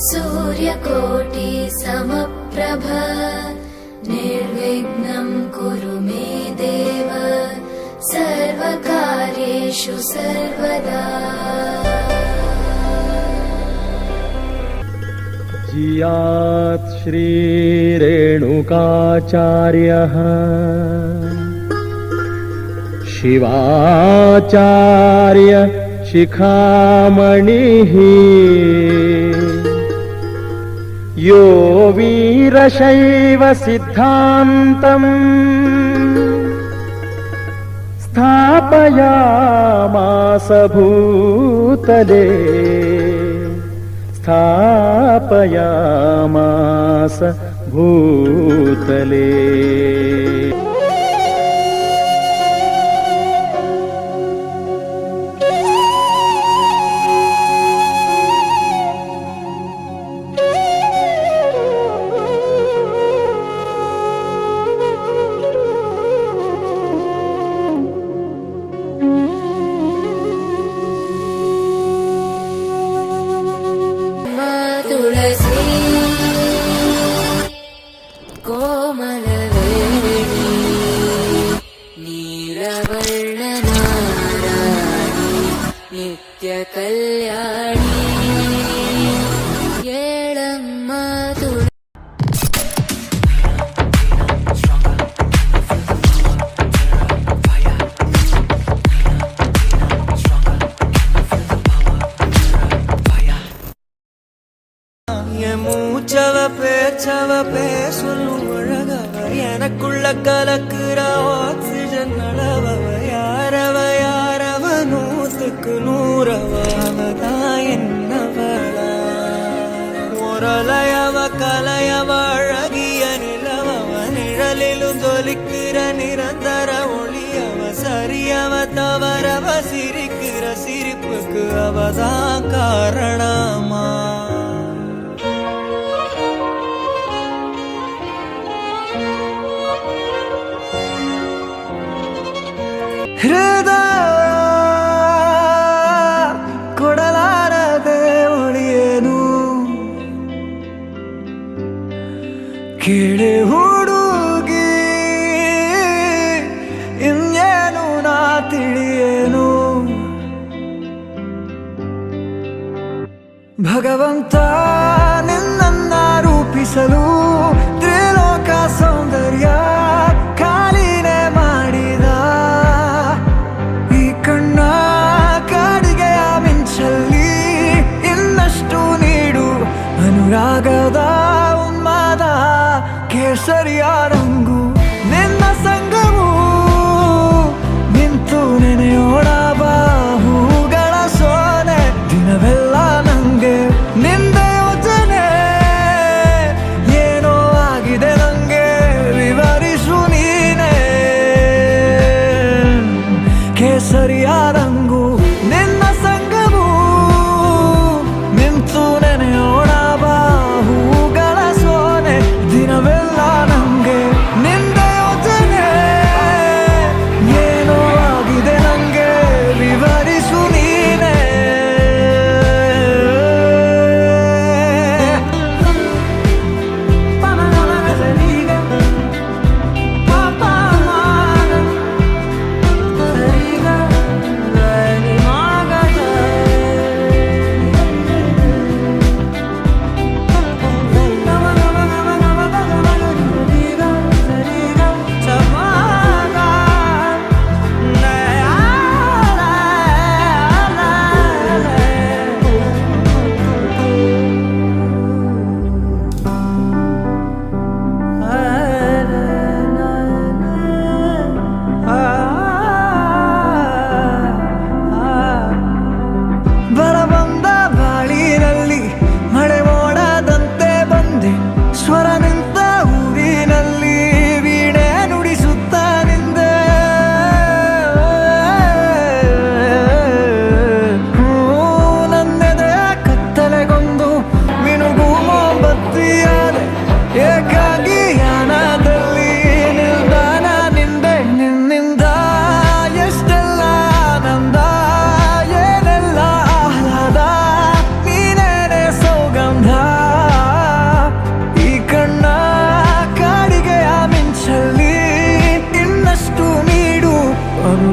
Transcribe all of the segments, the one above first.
सूर्यकोटि समप्रभ निर्विघ्नं कुरु मे देव सर्वकार्येषु सर्वदा। जियात् श्रीरेणुकाचार्यः शिवाचार्य शिखामणिः यो वीरशैव सिद्धान्तम् स्थापयामास भूतले स्थापयामास भूतले। तुलसी कोमलवेणी नीलवर्णनारायणी नित्यकल्याणी येळम्म तुलसी। மூச்சவப்பே சொல்லும் அழகவ எனக்குள்ள கலக்குற ஆக்சிஜன் அளவவ யாரவ நூத்துக்கு நூறவதான் என்னவள ஒரலையவ கலையவ அழகிய நிலவவ நிழலிலும் ஜொலிக்கிற நிரந்தர ஒளியவ சரியவ தவறவ சிரிக்கிற சிரிப்புக்கு அவதான் காரணமா ಹೃದಯ ಕೊಡಲಾರದೆ ಉಳಿಯೇನು ಕೇಳಿ ಹುಡುಗಿ ಇನ್ನೇನು ನಾ ತಿಳಿಯೇನು ಭಗವಂತ ನಿನ್ನನ್ನ ರೂಪಿಸಲು ತ್ರಿಲೋಕ ಸೌಂದರ್ಯ ಕಾಲಿನೇ ಮಾಡಿದ ಅನುರಾಗದ ಉನ್ಮಾದ ಕೇಸರಿಯ ರಂಗು ನಿನ್ನ ಸಂಗವು ನಿಂತು ನೆನೆಯೋಣ ಬಾಹುಗಳ ಸೋನೆ ದಿನವೆಲ್ಲ ನಂಗೆ ನಿಂದ ಯೋಚನೆ ಏನೋ ಆಗಿದೆ ನಂಗೆ ವಿವರಿಸು ನೀನೆ ಕೇಸರಿಯ ರಂಗು ನಿನ್ನ ಸಂಗವು ನಿಂತು ನೆನೆಯೋಣ ದಿನವೆಲ್ಲ ನಂಗೆ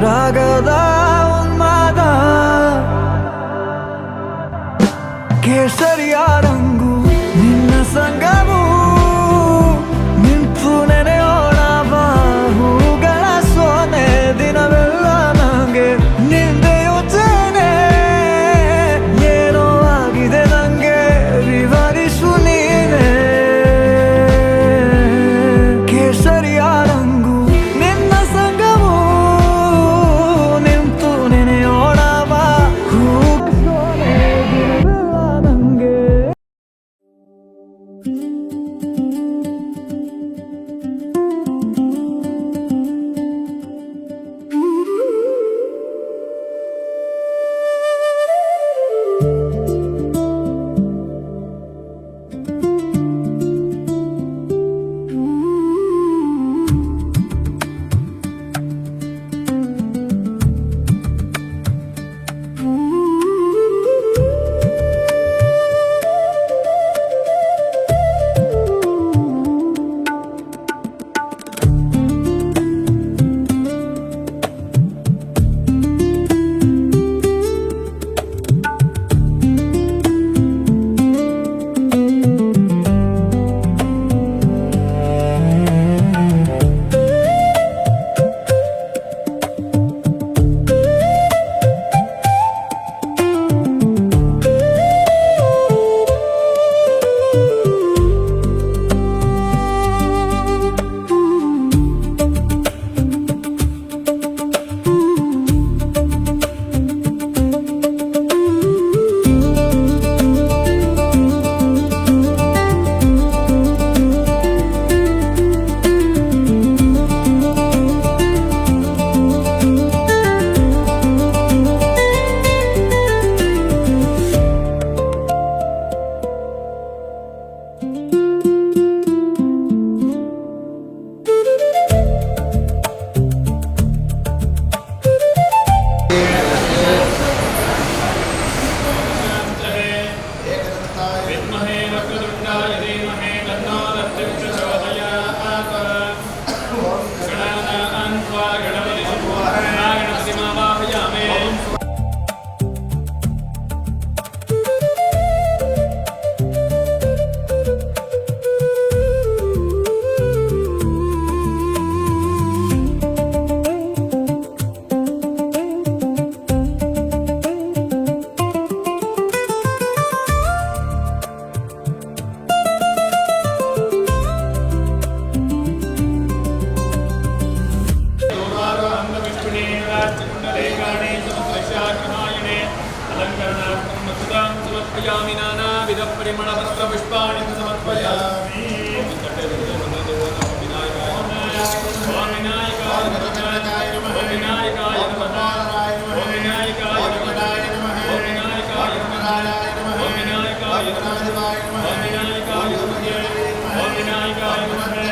ಅನುರಾಗದ ಉನ್ಮಾದ ಕೇಸರಿಯ ರಂಗು ನಿನ್ನ ಸಂಗವು ನಿಂತು ನೆನೆಯೋಣ ಬಾಹುಗಳ ಸೋನೆ ದಿನವೆಲ್ಲ ನಂಗೆ ನಿಂದೆ ಯೋಚನೆ ಏನೋ ಆಗಿದೆ ನಂಗೆ ವಿವರಿಸು ನೀನೆ ಕೇಸರಿಯ ರಂಗು ನಿನ್ನ ಸಂಗವು ನಿಂತು ನೆನೆಯೋಣ ಬಾಹುಗಳ ಸೋನೆ ದಿನವೆಲ್ಲ ನಂಗೆ विद्महे वक्रतुण्डाय धीमहि तन्नो दन्तिः प्रचोदयात् गणानां त्वा गणपतिमावाहयामि समर्पयामि नानाविध परिमलपत्रपुष्पाणि समर्पयामि विनायकाय नमः विनायकाय नमः विनायकाय नमः विनायकाय नमः विनायकाय नमः विनायकाय नमः विनायकाय नमः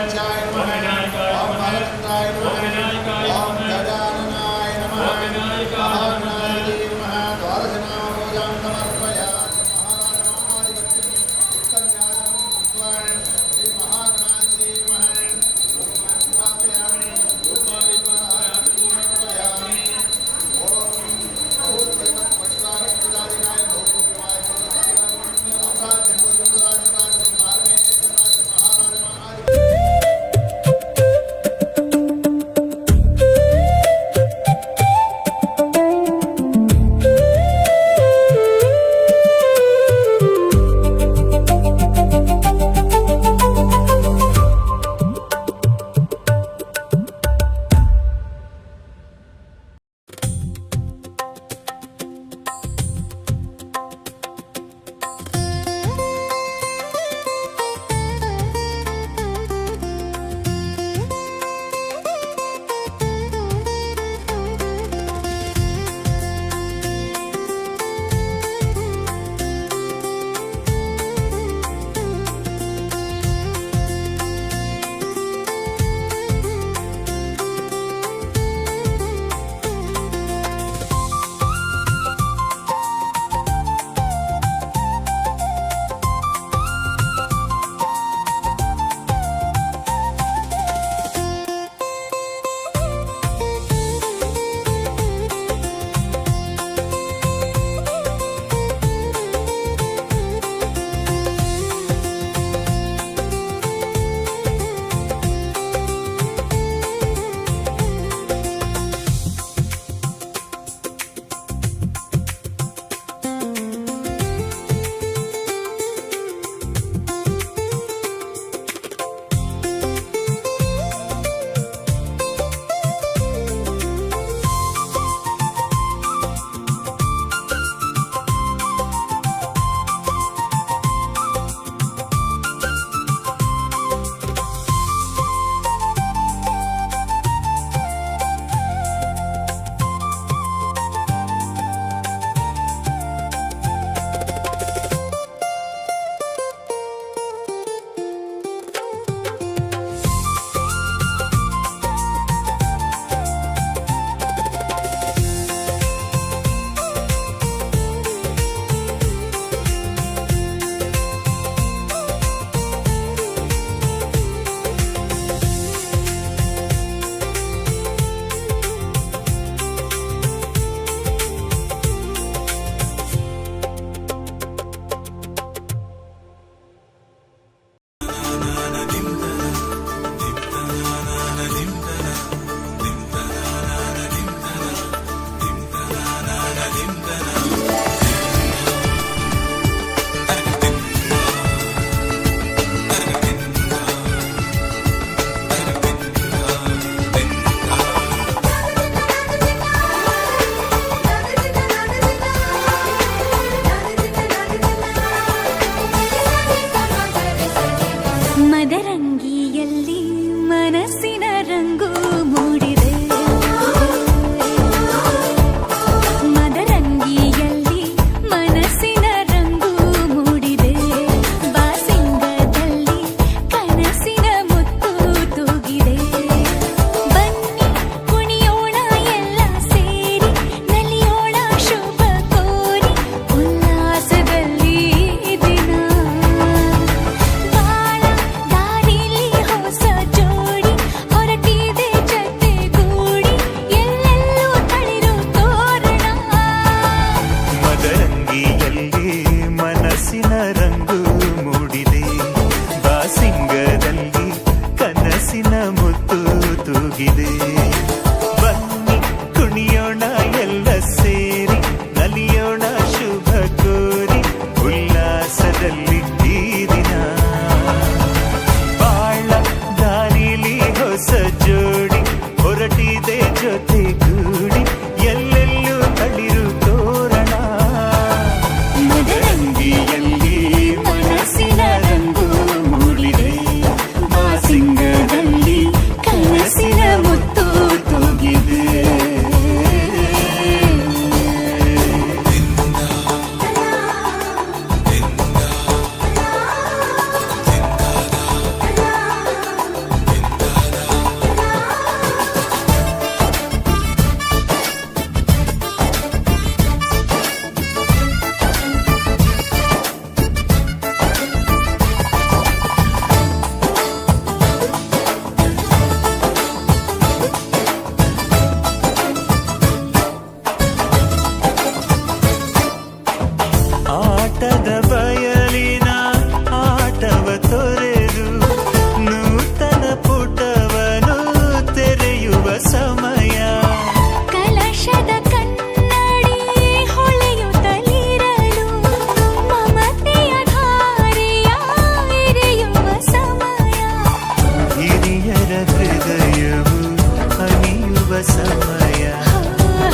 ಸಮಯ.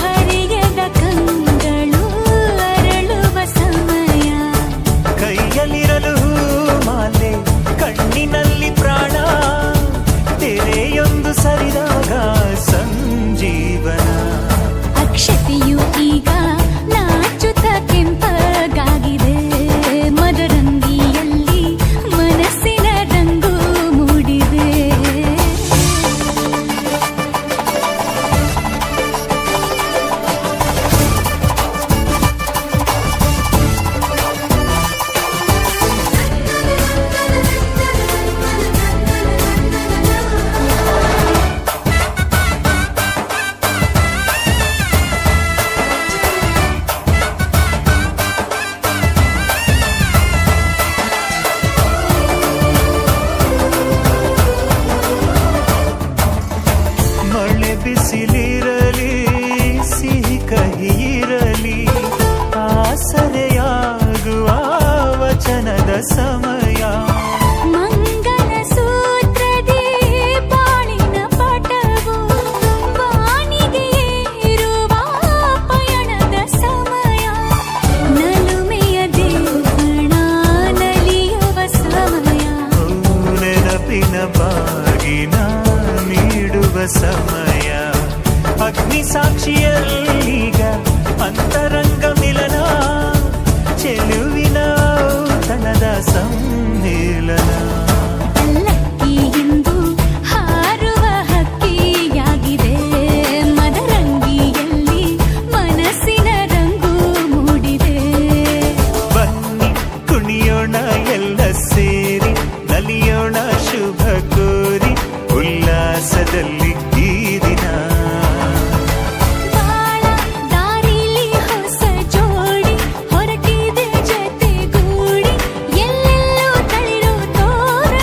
ಹರಿಯದ ಕಂಗಳು ಅರಳುವ ಸಮಯ. ಕೈಯಲ್ಲಿರಲು ಮಾಲೆ ಕಣ್ಣಿನಲ್ಲಿ ಪ್ರಾಣ ತೆರೆಯೊಂದು ಸರಿದಾಗ ಸಂಜೀವನ. ಅಕ್ಷತೆಯು ಈಗ ನಾಚುತ್ತ ಕೆಂಪಗಾಗಿದೆ. ಮದರಂಗಿಯಲ್ಲಿ ಮನಸ್ಸಿನ ರಂಗು ಮೂಡಿದೆ. ಮಳೆ ಬಿಸಿಲಿರಲಿ ಸಿಹಿ ಕಹಿ ಇರಲಿ ಆಸರೆಯಾಗುವ ವಚನದ ಸಮಯ. ಮಂಗಲ ಸೂತ್ರದಿ ಬಾಳಿನ ಪಟವು ಬಾನಿಗೆ ಏರುವ ಪಯಣದ ಸಮಯ. ನಲುಮೆಯ ದೇವಣ ನಲಿಯುವ ಸಮಯ. ನೆನಪಿನ ಬಾಗಿನ ನೀಡುವ ಸಮಯ. ಅಗ್ನಿ ಸಾಕ್ಷಿಯಲ್ಲೀಗ ಅಂತರಂಗ ಮಿಲನ ಚೆಲುವಿನ ತನದ ಸಮ್ಮಿಲನ. ಲಕ್ಕಿ ಎಂದು ಹಾರುವ ಹಕ್ಕಿಯಾಗಿದೆ. ಮದರಂಗಿಯಲ್ಲಿ ಮನಸ್ಸಿನ ರಂಗು ಮೂಡಿದೆ. ಬನ್ನಿ ಕುಣಿಯೋಣ ಎಲ್ಲ ಸೇರಿ ನಲಿಯೋಣ ಶುಭ ಕೋರಿ ಉಲ್ಲಾಸದಲ್ಲಿ ಈ ದಿನ. ಬಾಳ ದಾರಿಲಿ ಹೊಸ ಜೋಡಿ ಹೊರಟಿದೆ ಜತೆಗೂಡಿ. ಎಲ್ಲೆಲ್ಲೂ ತಳಿರು ತೋರಣ.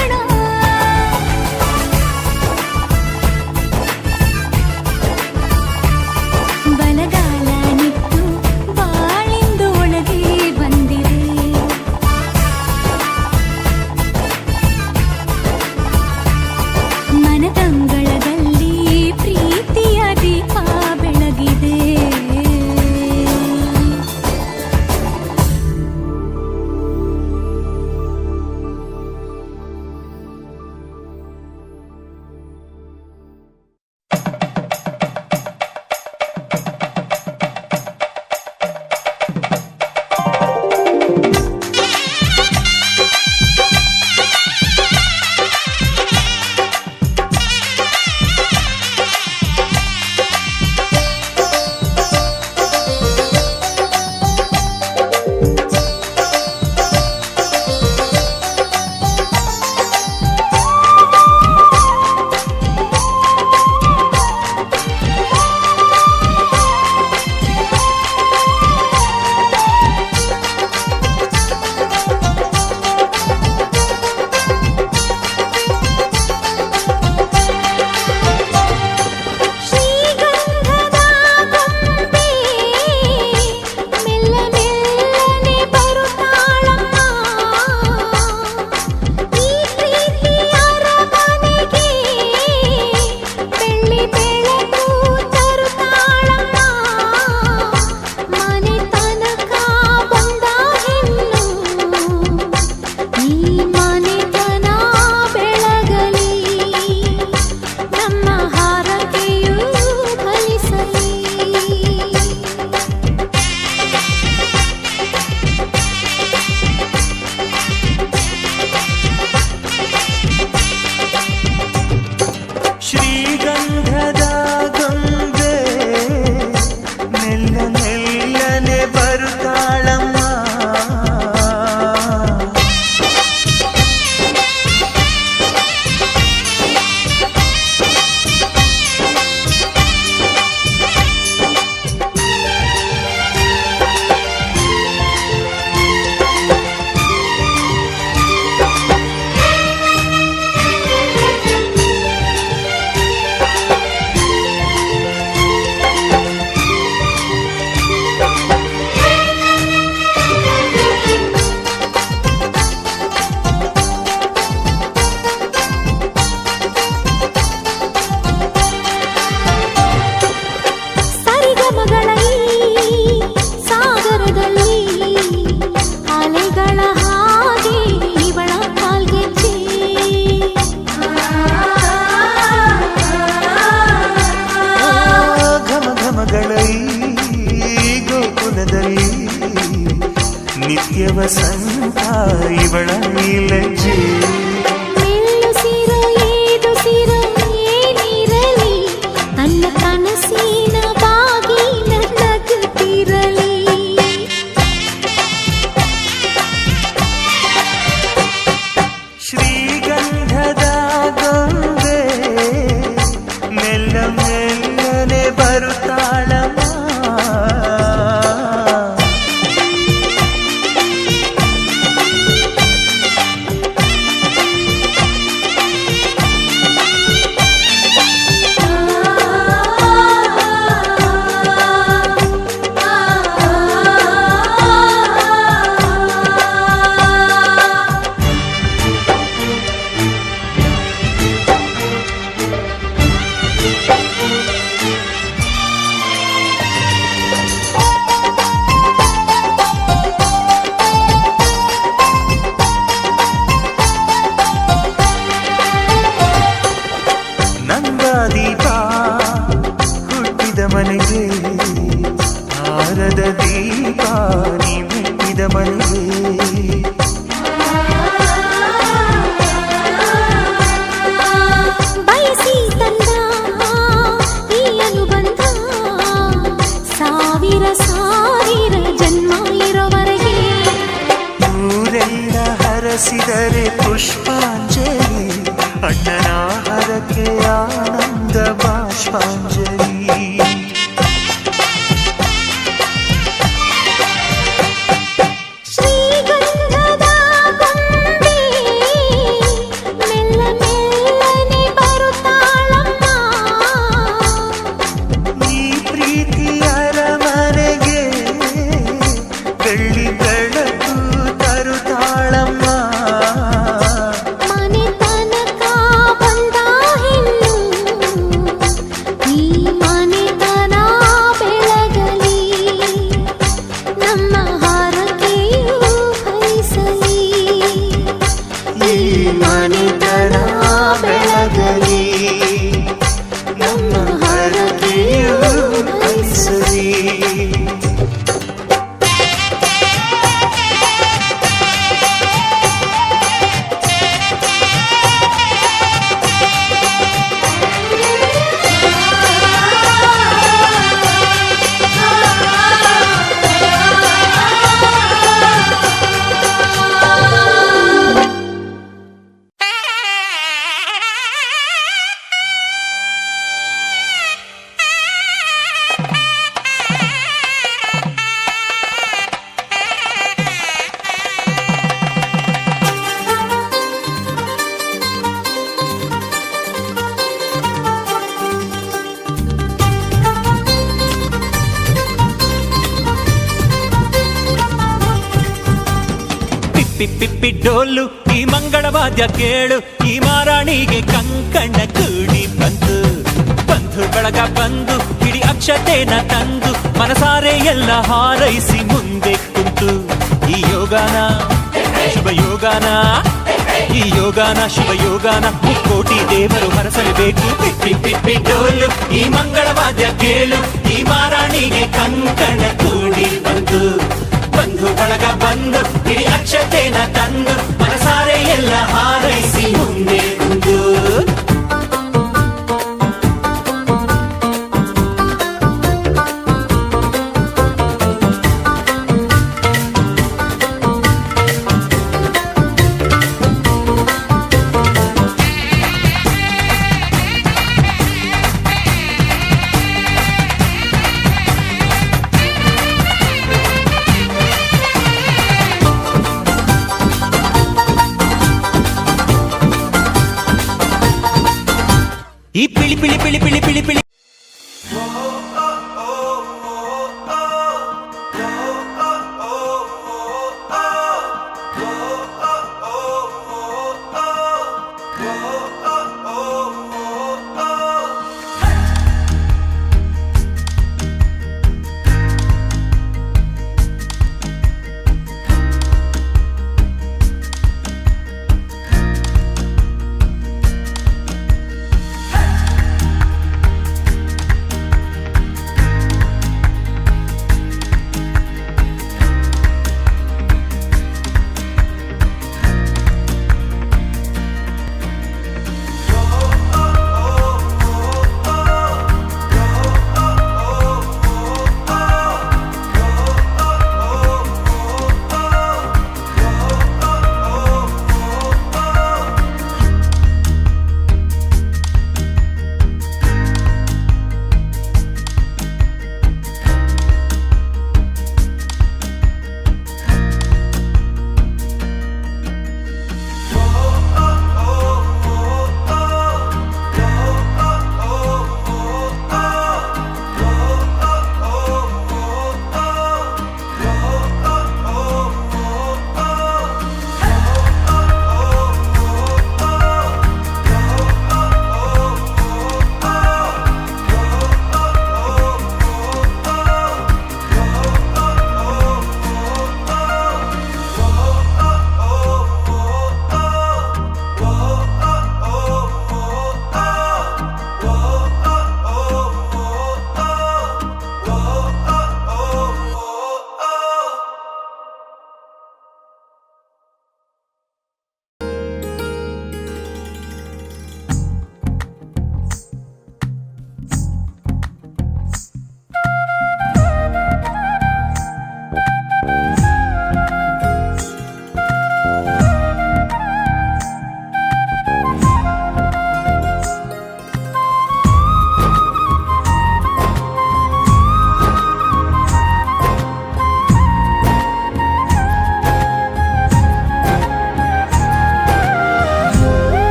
ವಸಂತ ಇವಳ ಲಜ್ಜೆ ಮೆಲ್ಲುಸಿರೋ ಏದುಸಿರೋ ಏನಿರಲಿ ತನ್ನ ಕನಸಿನ ಬಾಗಿಲ ನಗುತ್ತಿರಲಿ ಶ್ರೀಗಂಧದ ಗೊಂಬೆ ಮೆಲ್ಲ ಮೆಲ್ಲನೆ ಬರುತ್ತಾಳಮ್ಮ ನಂದಾದೀಪ ಹುಟ್ಟಿದ ಮನೆಗೆ ಹಾರದ ದೀಪ ನೀ ಮೆಟ್ಟಿದ ಮನೆಗೆ ಬಯಸಿ ತಂದ ಈ ಅನುಬಂಧ ಸಾವಿರ ಸಾವಿರ ಜನ್ಮ ಇರೋವರೆಗೆ ಊರೆಲ್ಲ ಹರಸಿದರೆ ಪುಷ್ಪಾಂಜಲಿ ಅಣ್ಣನ ಹರಕೆ ಆನಂದ ಬಾಷ್ಪಾಂಜಲಿ ಶ್ರೀಗಂಧದ ಗೊಂಬೆ ಮೆಲ್ಲ ಮೆಲ್ಲನೆ ಬರುತ್ತಾಳಮ್ಮ ಈ ಪ್ರೀತಿಯ ಅರಮನೆಗೆ ಬೆಳ್ಳಿ ಬೆಳಕು ತರುತ್ತಾಳಮ್ಮ ಮನೆ ತನಕ ಬಂದ ಹೆಣ್ಣು ಈ ಮನೆತನ ಬೆಳಗಲಿ ನಮ್ಮ ಹಾರಕೆಯು ಫಲಿಸಲಿ ಈ ಮನೆತನ ಬೆಳಗಲಿ ನಮ್ಮ ಹರಕೆಯು ಫಲಿಸಲಿ ಪಿಪ್ಪಿ ಡೋಲು ಈ ಮಂಗಳವಾದ್ಯ ಕೇಳು ಈ ಮಾರಾಣಿಗೆ ಕಂಕಣ ಕೂಡಿ ಬಂತು ಬಂಧು ಬಳಗ ಬಂದು ಇಡೀ ಅಕ್ಷತೆನ ತಂದು ಮನಸಾರೆ ಎಲ್ಲ ಹಾರೈಸಿ ಮುಂದೆ ಕುಂತು ಈ ಯೋಗಾನ ಶುಭ ಯೋಗಾನ ಈ ಯೋಗಾನ ಶುಭ ಯೋಗಾನ ಮುಕ್ಕೋಟಿ ದೇವರು ಹರಸಲೇಬೇಕು ಪಿಪ್ಪಿ ಡೋಲು ಈ ಮಂಗಳವಾದ್ಯ ಕೇಳು ಈ ಮಾರಾಣಿಗೆ ಕಂಕಣ ಕೂಡಿ ಬಂತು ಬಂಧು ಬಳಗ ಬಂದು ಇಡೀ ಅಕ್ಷತೆನ ತಂದು ಮನಸಾರೆ ಎಲ್ಲ ಹಾರೈಸಿ ಮುಂದೆ ಕುಂದು ಈ ಪಿಳಿ ಪಿಳಿ ಪಿಳಿ ಪಿಳಿ ಪಿಳಿ ಪಿಳಿ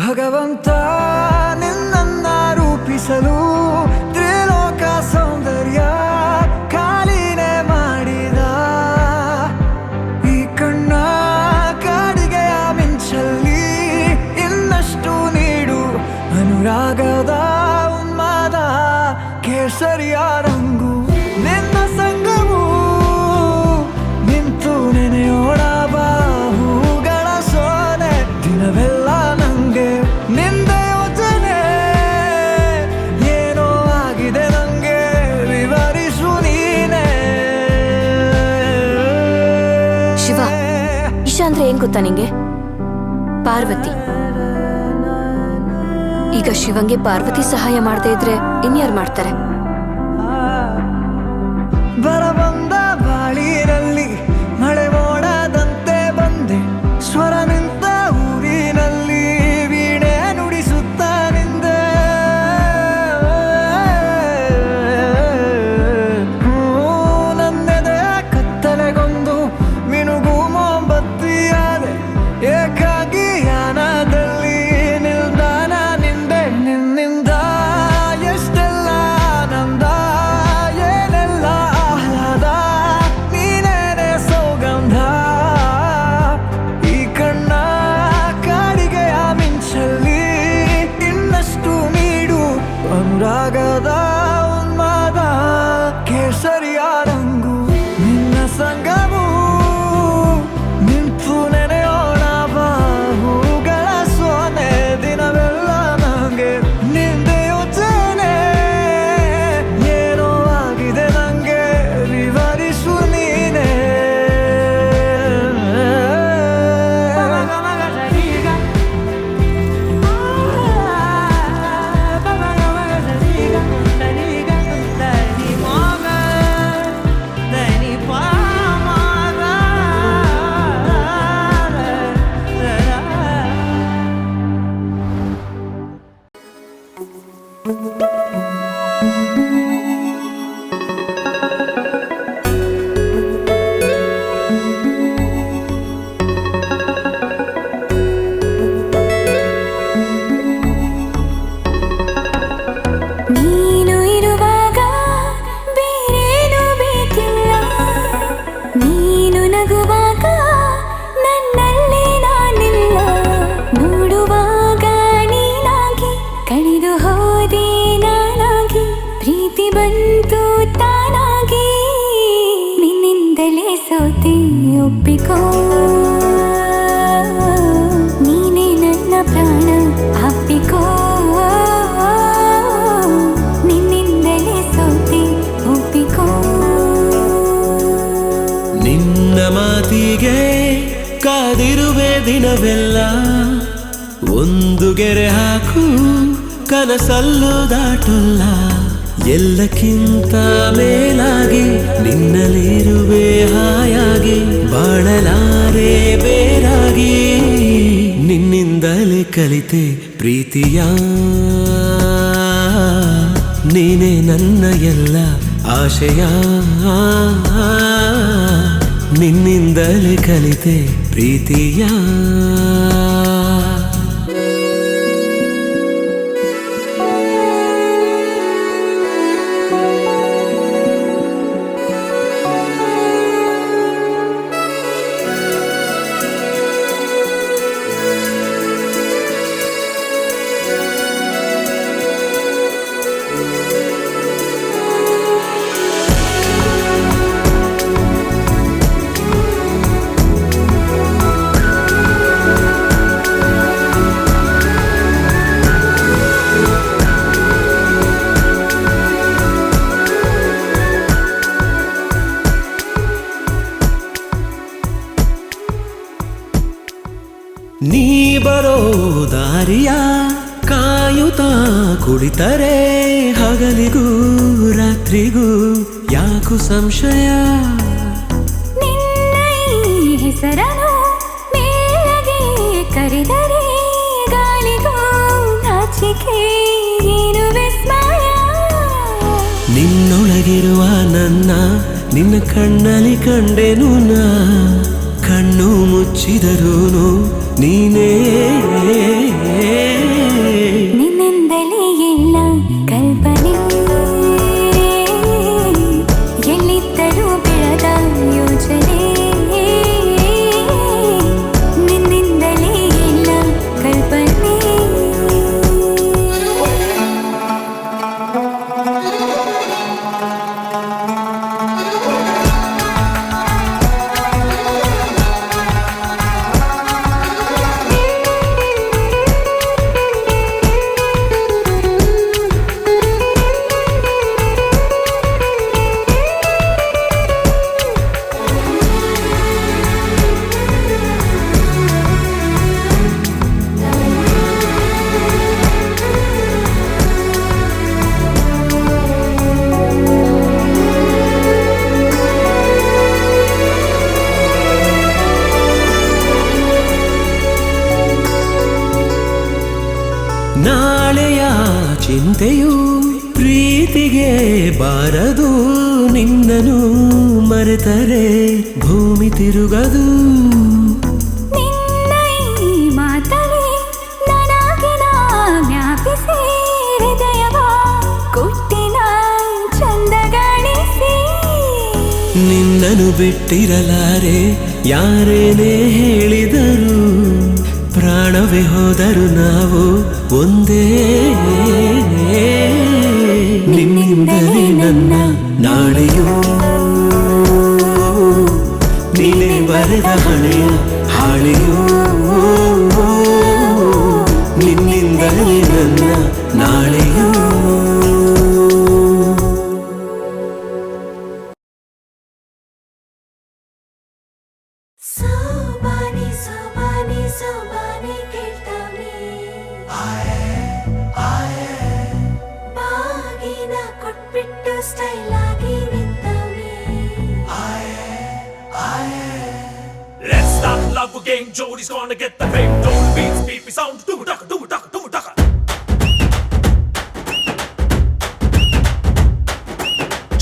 ಭಗವಂತ ನಿನ್ನನ್ನ ರೂಪಿಸಲು ತ್ರಿಲೋಕ ಸೌಂದರ್ಯ ಖಾಲಿನೇ ಮಾಡಿದ. ಈ ಕಣ್ಣ ಕಾಡಿಗೆಯ ಮಿಂಚಲ್ಲಿ ಇನ್ನಷ್ಟು ನೀಡು ಅನುರಾಗದ ಉನ್ಮಾದ ಕೇಸರಿಯ ರಂಗು. ನಿನ್ನ ಸಂಗವು ನಿಂತು ನೆನೆಯೋಣ ಬಾಹುಗಳ ಸೋನೆ. ದಿನವೆಲ್ಲ ನಂಗೆ ನಿಂದೆ ಯೋಚನೆ, ಏನೋ ಆಗಿದೆ ನಂಗೆ ವಿವರಿಸು ನೀನೆ. ಶಿವ, ಇಶಾ ಅಂದ್ರೆ ಏನ್ ಗೊತ್ತಾ ನಿಂಗೆ? ಪಾರ್ವತಿ. ಈಗ ಶಿವಂಗೆ ಪಾರ್ವತಿ ಸಹಾಯ ಮಾಡದೇ ಇದ್ರೆ ಇನ್ಯಾರು ಮಾಡ್ತಾರೆ? ಬರಬಂದ ಬಾಳಿನಲ್ಲಿ ಮಳೆ ಮೋಡದಂತೆ ಬಂದೆ. ಸ್ವರ ನಿಂತ ಊರಿನಲ್ಲಿ ವೀಣೆ ನುಡಿಸುತ್ತ ನಿಂದೆ. ನನ್ನೆದೆ ಕತ್ತಲೆಗೊಂದು ಮಿನುಗು ಮೊಂಬತ್ತಿಯಾದೆ. ಏಕಾಗಿ ಯಾನದಲ್ಲಿ ನಿಲ್ದಾಣ ನಿಂದೆ. ನಿನ್ನಿಂದ ಎಷ್ಟೆಲ್ಲ ಆನಂದ, ಏನೆಲ್ಲ ಆಹ್ಲಾದ, ನೀನೇನೆ ಸೌಗಂಧ. ಈ ಕಣ್ಣ ಕಾಡಿಗೆಯ ಮಿಂಚಲ್ಲಿ ಇನ್ನಷ್ಟು ನೀಡು ಅನುರಾಗದ ಉನ್ಮಾದ ಕೇಸರಿಯ ರಂಗು. ನಿನ್ನ ಸಂಗವು ನಿಂತು ನೆನೆಯೋಣ ಬಾಹುಗಳ ಸೋನೆ. ದಿನವೆಲ್ಲ ನಂಗೆ ನಿಂದೆ ಯೋಚನೆ, ಏನೋ ಆಗಿದೆ ನಂಗೆ ವಿವರಿಸು ನೀನೆ. ನೀನು ಇರುವಾಗ ಬೇರೇನು ಬೇಕಿಲ್ಲ. ನೀನು ನಗುವಾಗ ನನ್ನಲ್ಲಿ ನಾನಿಲ್ಲ. ಮೂಡುವಾಗ ನೀನಾಗಿ ಕಳೆದು ಹೋದೆ ನಾನಾಗಿ. ಪ್ರೀತಿ ಬಂತು ತಾನಾಗಿ. ನಿನ್ನಿಂದಲೇ ಸೋತೆ ಒಪ್ಪಿಕೋ. ನೀನೇ ನನ್ನ ಪ್ರಾಣ ಅಪ್ಪಿಕೋ. ನಿನ್ನಿಂದಲೇ ಸೋತೆ ಒಪ್ಪಿಕೋ. ನಿನ್ನ ಮಾತಿಗೆ ಕಾದಿರುವೆ ದಿನವೆಲ್ಲ. ಒಂದು ಗೆರೆ ಹಾಕು ಕನಸಲ್ಲೂ ದಾಟುಲ್ಲ. ಎಲ್ಲಕ್ಕಿಂತ ಮೇಲಾಗಿ ನಿನ್ನಲ್ಲಿರುವೆ ಹಾಯಾಗಿ. ಬಾಳಲಾರೆ ಬೇರಾಗಿ. ನಿನ್ನಿಂದಲೇ ಕಲಿತೆ ಪ್ರೀತಿಯ. ನೀನೇ ನನ್ನ ಎಲ್ಲ ಆಶಯ. ನಿನ್ನಿಂದಲೇ ಕಲಿತೆ ಪ್ರೀತಿಯ. ನೀ ಬರೋ ದಾರಿಯ ಕಾಯುತ್ತಾ ಕುಳಿತರೆ ಹಗಲಿಗೂ ರಾತ್ರಿಗೂ ಯಾಕು ಸಂಶಯ. ನಿನ್ನ ಈ ಹೆಸರನು ಮೇಲಗೆ ಕರೆದರೆ ಗಾಳಿಗೂ ನಾಚಿಕೆ ಏನು ವಿಸ್ಮಯ. ನಿನ್ನೊಳಗಿರುವ ನನ್ನ ನಿನ್ನ ಕಣ್ಣಲ್ಲಿ ಕಂಡೆನು ನಾ. ಕಣ್ಣು ಮುಚ್ಚಿದರೂನು ನೀನೇ ನಾಳೆಯ ಚಿಂತೆಯು ಪ್ರೀತಿಗೆ ಬಾರದು, ನಿನ್ನನು ಮರೆತರೆ ಭೂಮಿ ತಿರುಗದು. ನಿನ್ನ ಈ ಮಾತಲಿ ನನಗಿನ ಜ್ಞಾಪಿಸಿ ಹೃದಯವ ಕೊಟ್ಟಿನ ಚಂದಗಾಣಿಸಿ. ನಿನ್ನನು ಬಿಟ್ಟಿರಲಾರೆ ಯಾರೇನೇ ಹೇಳಿದರು, ಪ್ರಾಣವೇ ಹೋದರು ನಾವು ಒಂದೇ. ನಿನ್ನಿಂದಲೇ ನನ್ನ ನಾಳೆಯೂ, ನೀನೇ ಬರೆದ ಹಣೆಯ ಹಾಳೆಯೂ. ನಿನ್ನಿಂದಲೇ ನನ್ನ ನಾಳೆಯೂ. ಸೋಬಾನೆ ಸೋಬಾನೆ ಸೋಬಾನೆ ಕೇಳ್ತಾನೆ, ಬಾಗಿನ ಕೊಟ್ಬಿಟ್ಟು ಸ್ಟೈಲ್ ಆಗಿ ನಿಂತವನೆ. Let's start love again. Jody's gonna get the fame. Don't beats, beepy sound. Do it, do it, do it, do it.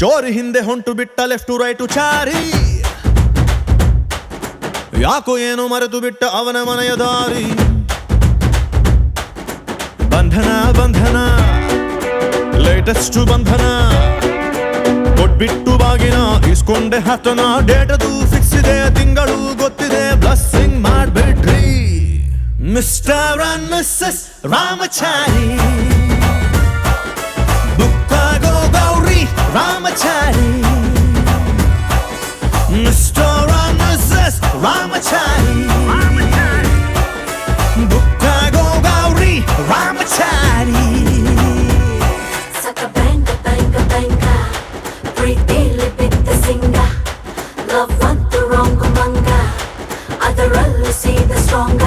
ಚೋರಿ ಹಿಂದೆ ಹೊಂಟು ಬಿಟ್ಟ ಲೆಫ್ಟ್ ಟು ರೈಟು ಚಾರಿ, ಯಾಕೋ ಏನು ಮರೆತು ಬಿಟ್ಟ ಅವನ ಮನೆಯ ದಾರಿ. ಬಂಧನ ಬಂಧನ ಲೇಟೆಸ್ಟ್ ಬಂಧನ, ಕೊಟ್ಬಿಟ್ಟು ಬಾಗಿನ ಇಸ್ಕೊಂಡೆ ಹತ್ತನ. ಡೇಟದು ಫಿಕ್ಸ್ ಇದೆ, ತಿಂಗಳು ಗೊತ್ತಿದೆ, ಬ್ಲಸ್ಸಿಂಗ್ ಮಾಡ್ಬಿಡ್ರಿ ಮಿಸ್ಟರ್ ಅಂಡ್ ಮಿಸ್ಸಸ್ ರಾಮಚಾರಿ. ಬುಕ್ಕಾಗೋ Gauri Ramachari, Mr and Mrs Ramachari. ಬುಕ್ಕಾಗೋ Gauri Ramachari. Saka banga banga banga, ಪ್ರೀತಿಲಿ ಬಿದ್ದ ಸಿಂಗ. Love ಅಂತ wrong ಮಂಗ, ಅದರಲ್ಲೂ ಸೀದ ಸ್ಟ್ರಾಂಗ.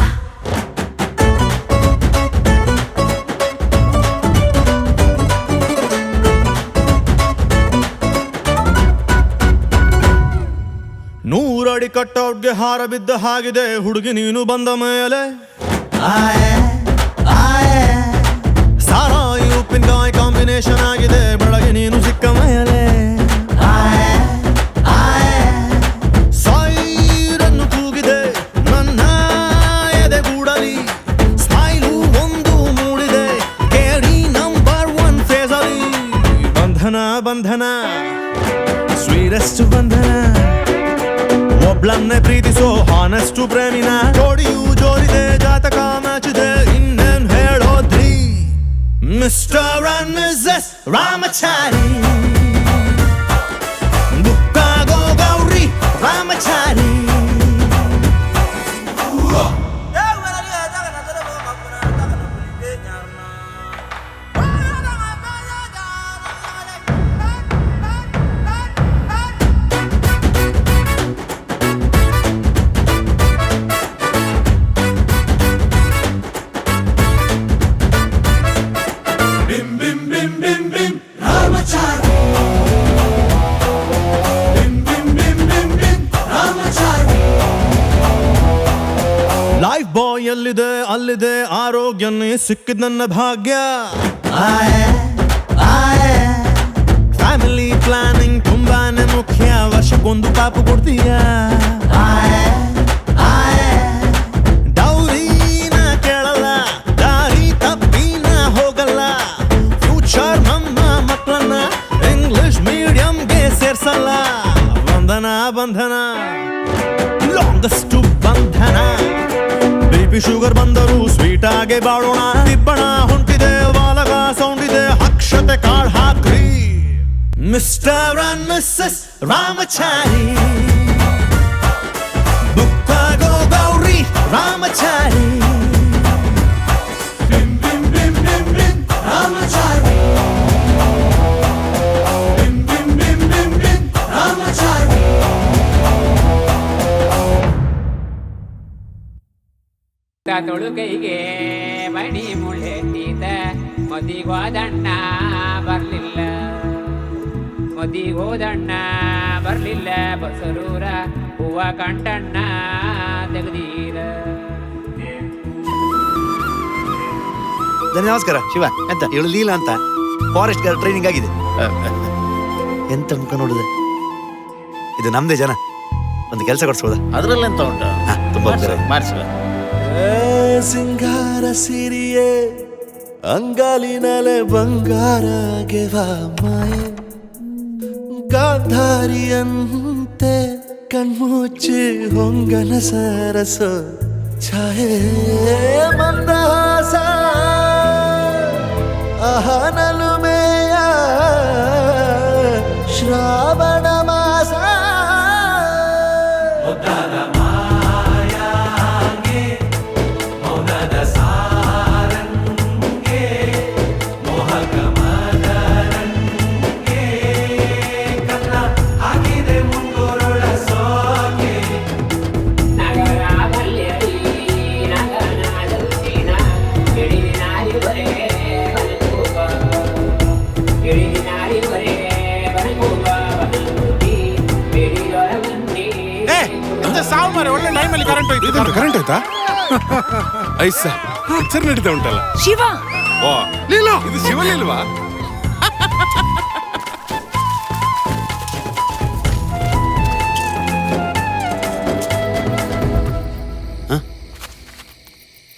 ನೂರಡಿ ಕಟ್ಔಟ್ಗೆ ಹಾರ ಬಿದ್ದ ಹಾಗಿದೆ ಹುಡುಗಿ ನೀನು ಬಂದ ಮೇಲೆ. ಸಾರಾಯಿ ಉಪ್ಪಿನಕಾಯಿ ಕಾಂಬಿನೇಷನ್ ಆಗಿದೆ ಬೆಳಗ್ಗೆ ನೀನು ಸಿಕ್ಕ ಮೇಲೆ. ಸೈರನ್ನು ಕೂಗಿದೆ ನನ್ನ ಎದೆಗೂಡಲಿ, ಸ್ಮೈಲು ಒಂದು ಮೂಡಿದೆ ಕೇಳಿ ನಂಬರ್ 1 ಫೇಸಲ್ಲಿ. ಬಂಧನ ಬಂಧನ ಸ್ವೀರೆಸ್ಟ್ ಬಂಧನ, ಒಬ್ಳನ್ನೇ ಪ್ರೀತಿಸೋ ಹಾನೆಸ್ಟ್ ಪ್ರೇಮಿನ. ಜೋಡಿಯೂ ಜೋರಿದೆ, ಜಾತಕ ಮ್ಯಾಚಿದೆ, ಇನ್ನೇನ್ ಹೇಳೋದ್ರಿ ಮಿಸ್ಟರ್ ಅಂಡ್ ಮಿಸ್ಸಸ್ ರಾಮಚಾರಿ. ಬುಕ್ಕಾಗೋ Gauri Ramachari. Bim bim bim bim bim. Ramachari. Bim bim bim bim bim. Ramachari. Lifebuoy ಎಲ್ಲಿದೆ ಅಲ್ಲಿದೆ ಆರೋಗ್ಯನೇ ಸಿಕ್ಕಿದ ನನ್ನ ಭಾಗ್ಯ. ಫ್ಯಾಮಿಲಿ ಪ್ಲಾನಿಂಗ್ ತುಂಬಾನೇ ಮುಖ್ಯ, ವರ್ಷಕ್ಕೊಂದು ಪಾಪು ಕೊಡ್ತೀಯ. ಡೌರಿನ ಕೇಳಲ್ಲ, ದಾರಿ ತಪ್ಪಿನ ಹೋಗಲ್ಲ, ಫ್ಯೂಚರ್ ನಮ್ಮ ಮಕ್ಕಳನ್ನ ಇಂಗ್ಲಿಷ್ ಮೀಡಿಯಂಗೆ ಸೇರ್ಸಲ್ಲ. ಬಂಧನ ಬಂಧನ ಲಾಂಗೆಸ್ಟ್ ಬಂಧನ, ಬಿಪಿ ಶುಗರ್ ಬಂದರೂ ಸ್ವೀಟ್ ಆಗಿ ಬಾಳೋಣ. ತಿಪ್ಪಣ ಹೊಂಟಿದೆ, ವಾಲಗ ಸೌಂಡ್ ಇದೆ, ಅಕ್ಷತೆ ಕಾಳ್ ಹಾಕ್ರಿ ಮಿಸ್ಟರ್ ಅಂಡ್ ಮಿಸ್ಸಸ್ ರಾಮಚಾರಿ. ಬುಕ್ಕಾಗೋ Gauri Ramachari. Bim bim bim bim bim. Ramachari. Bim bim bim bim bim. Ramachari. ತೊಳುಕೈಗೆ ಮಣಿ ಮುಳ್ಳೆತ್ತಿದ ಮದಿಗೋದಣ್ಣ ಬರ್ಲಿಲ್ಲ, ಮದಿಗೋದಣ್ಣ ಬರ್ಲಿಲ್ಲ, ಬಸರೂರ ಹೂವ ಕಂಟಣ್ಣ ತೆಗ್ದೀರ. ನಮಸ್ಕಾರ ಶಿವ. ಎಂತ ಇವಳು ಲೀಲಾ ಅಂತ ಫಾರೆಸ್ಟ್ ಗಾರ್ಡ್ ಟ್ರೈನಿಂಗ್ ಆಗಿದೆ. ಎಂತ ಮುಖ ನೋಡಿದೆ. ಇದು ನಮ್ದೇ ಜನ. ಒಂದು ಕೆಲಸ ಕೊಡ್ಸ್ಬೋದಾ? ಅದ್ರಲ್ಲಿ ಎಂತ ಉಂಟು? ತುಂಬಾ ಹೋಗ್ತಾರೆ. ಮಾಡಿಸುವ. ಸಿಂಗಾರ ಸಿರಿಯೇ ಅಂಗಾಲಿನಲೆ ಬಂಗಾರ ಗೆವಾ ಮಾಯೆ ಗಾಂಧಾರಿಯಂತೆ ಕಣ್ಮುಚ್ಚಿ ಹೊಂಗನ ಸರಸ ಛಾಯೆ ಮಂದಹಾಸ ಅಹನಲುಮೆಯ ಶ್ರಾವಣ ಮಾಸ ಒಳ್ಳೆ ಟೈಮಲ್ಲಿ ಕರೆಂಟ್ ಹೋಯ್ತು. ಕರೆಂಟ್ ಆಯ್ತಾ? ಐಸ ಪಿಕ್ಚರ್ ನಡೀತಾ ಉಂಟಲ್ಲ. ಶಿವ, ಓ ಲೀಲಾ, ಇದು ಶಿವಲಿಲ್ವಾ?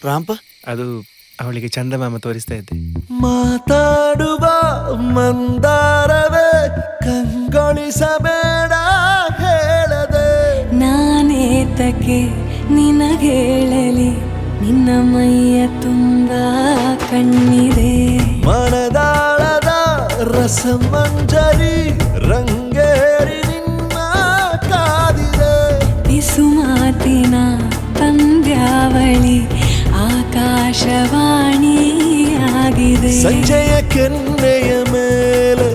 ರಾಂಪ, ಅದು ಅವಳಿಗೆ ಚಂದಮಾಮ ತೋರಿಸ್ತಾ ಇದ್ದೆ. ಮಾತಾಡುವ ಮಂದಾರವೇ ಕಂಗೊಳಿಸಬೇಡ ಹೇಳದೆ ನಾನೇತಕ್ಕೆ ನಿನಗೇಳಲಿ, ನಿನ್ನ ಮೈಯ ತುಂಬ ಕಣ್ಣಿದೆ. ಮನದಾಳದ ರಸಮಂಜರಿ ರಂಗೇರಿ ನಿನ್ನ ಕಾದಿದೆ. ಬಿಸು ಮಾತಿನ ಪಂದ್ಯಾವಳಿ ಆಕಾಶವಾಣಿಯಾಗಿದೆ. ಸಂಜೆಯ ಕೆನ್ನೆಯ ಮೇಲೆ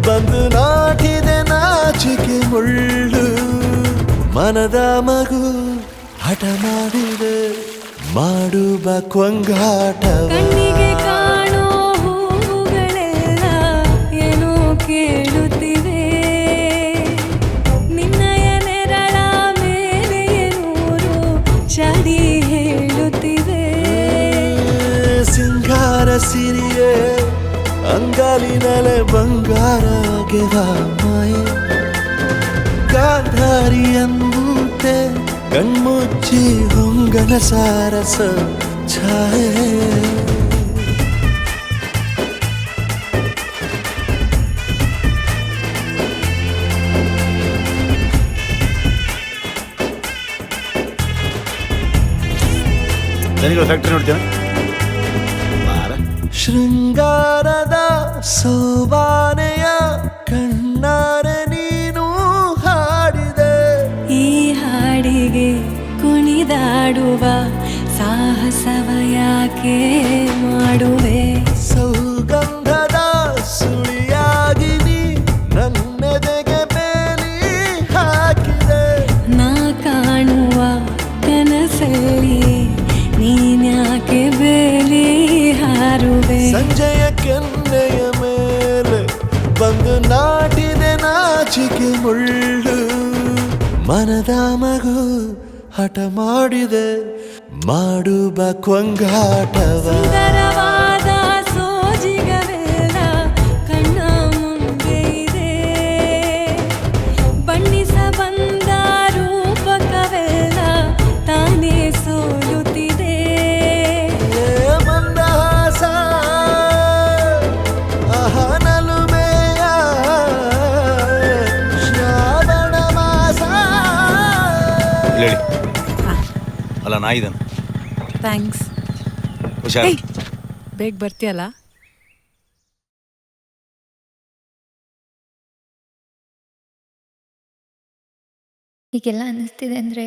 ಬಂದು ನಾಟಿದೆ ನಾಚಿಕೆ ಮುಳ್ಳು. ಮನದ ಮಗು ಹಠ ಮಾಡಿದೆ ಮಾಡುವ ಕೊಂಗಾಟವ. ಕಣ್ಣಿಗೆ ಕಾಣೋ ಹೂವುಗಳೆಲ್ಲ ಏನೋ ಕೇಳುತ್ತಿವೆ. ನಿನ್ನಯ ನೆರಳ ಮೇಲೆ ನೂರು ಚಡಿ ಹೇಳುತ್ತಿವೆ. ಸಿಂಗಾರ ಸಿರಿಯೇ ಅಂಗಾಲಿನಲೆ ಬಂಗಾರ ಗೆವಾ ಮಾಯೆ ಗಾಂಧಾರಿಯಂತೆ ಕಣ್ಮುಚ್ಚಿ ಹೊಂಗನ ಸಾರಸ ಛಾಯೆ. ಫ್ಯಾಕ್ಟ್ರಿ ನೋಡ್ತೇನೆ. ಶೃಂಗಾರದ ಸೋಬಾನೆಯ ಕಣ್ಣಾರೆ ನೀನು ಹಾಡಿದೆ. ಈ ಹಾಡಿಗೆ ಕುಣಿದಾಡುವ ಸಾಹಸವ ಯಾಕೆ ಮಾಡುವೆ. ಸೌಗಂಧದ ಸುಳಿಯಾಗಿ ನೀ ನನ್ನೆದೆಗೆ ಬೇಲಿ ಹಾಕಿದೆ. ನಾ ಕಾಣುವ ಕನಸಲ್ಲಿ ನೀನ್ಯಾಕೆ ಬೇಲಿ ಹಾರುವೆ. ಸಂಜೆಯ ಕೆನ್ನೆಯ ಮೇಲೆ ಬಂದು ನಾಟಿದೆ ನಾಚಿಕೆ ಮುಳ್ಳು. ಮನದ ಮಗು ಹಠ ಮಾಡಿದೆ ಮಾಡುವ ಕೊಂಗಾಟವ. ಸುಂದರವಾದ ಸೋಜಿಗವೆಲ್ಲ ಕಣ್ಣ ಮುಂದೆ ಇದೆ. ಬಣ್ಣಿಸ ಬಂದ ರೂಪಕವೆಲ್ಲ ತಾನೇ ಸೋಲುತ್ತಿದೆ. ಮಂದಹಾಸ ಅಹನಲುಮೆಯ ಶ್ರಾವಣ ಮಾಸ. ಅಲ್ಲ ನಾಯಿದನು. ಥ್ಯಾಂಕ್ಸ್. ಹುಷಾರು. ಬೇಗ ಬರ್ತೀಯಲ್ಲ? ಹೀಗೆಲ್ಲ ಅನ್ನಿಸ್ತಿದೆ ಅಂದರೆ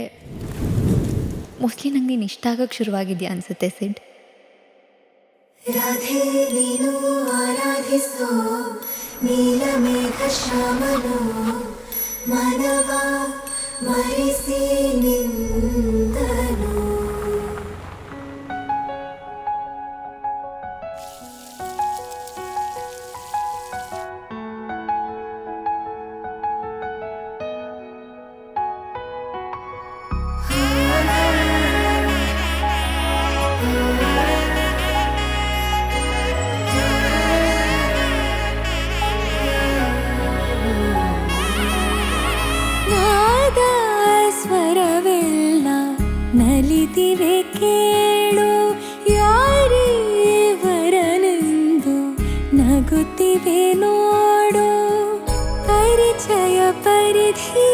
ಮೋಸ್ಟ್ಲಿ ನಂಗೆ ನೀನು ಇಷ್ಟ ಆಗೋಕ್ಕೆ ಶುರುವಾಗಿದೆಯಾ ಅನಿಸುತ್ತೆ ಸಿಡ್. ರಾಧೆ ನೀನು ಆರಾಧಿಸೋ ನೀಲಮೇಘ ಶ್ಯಾಮನೋ ಮನವ ಮರಿಸಿ ನಿಂದನು. ನಲಿದಿವೆ ಕೇಳು ಯಾರೇ ವರನೆಂದು ನಗುತ್ತಿವೆ ನೋಡು ಪರಿಚಯ ಪರಿಧಿ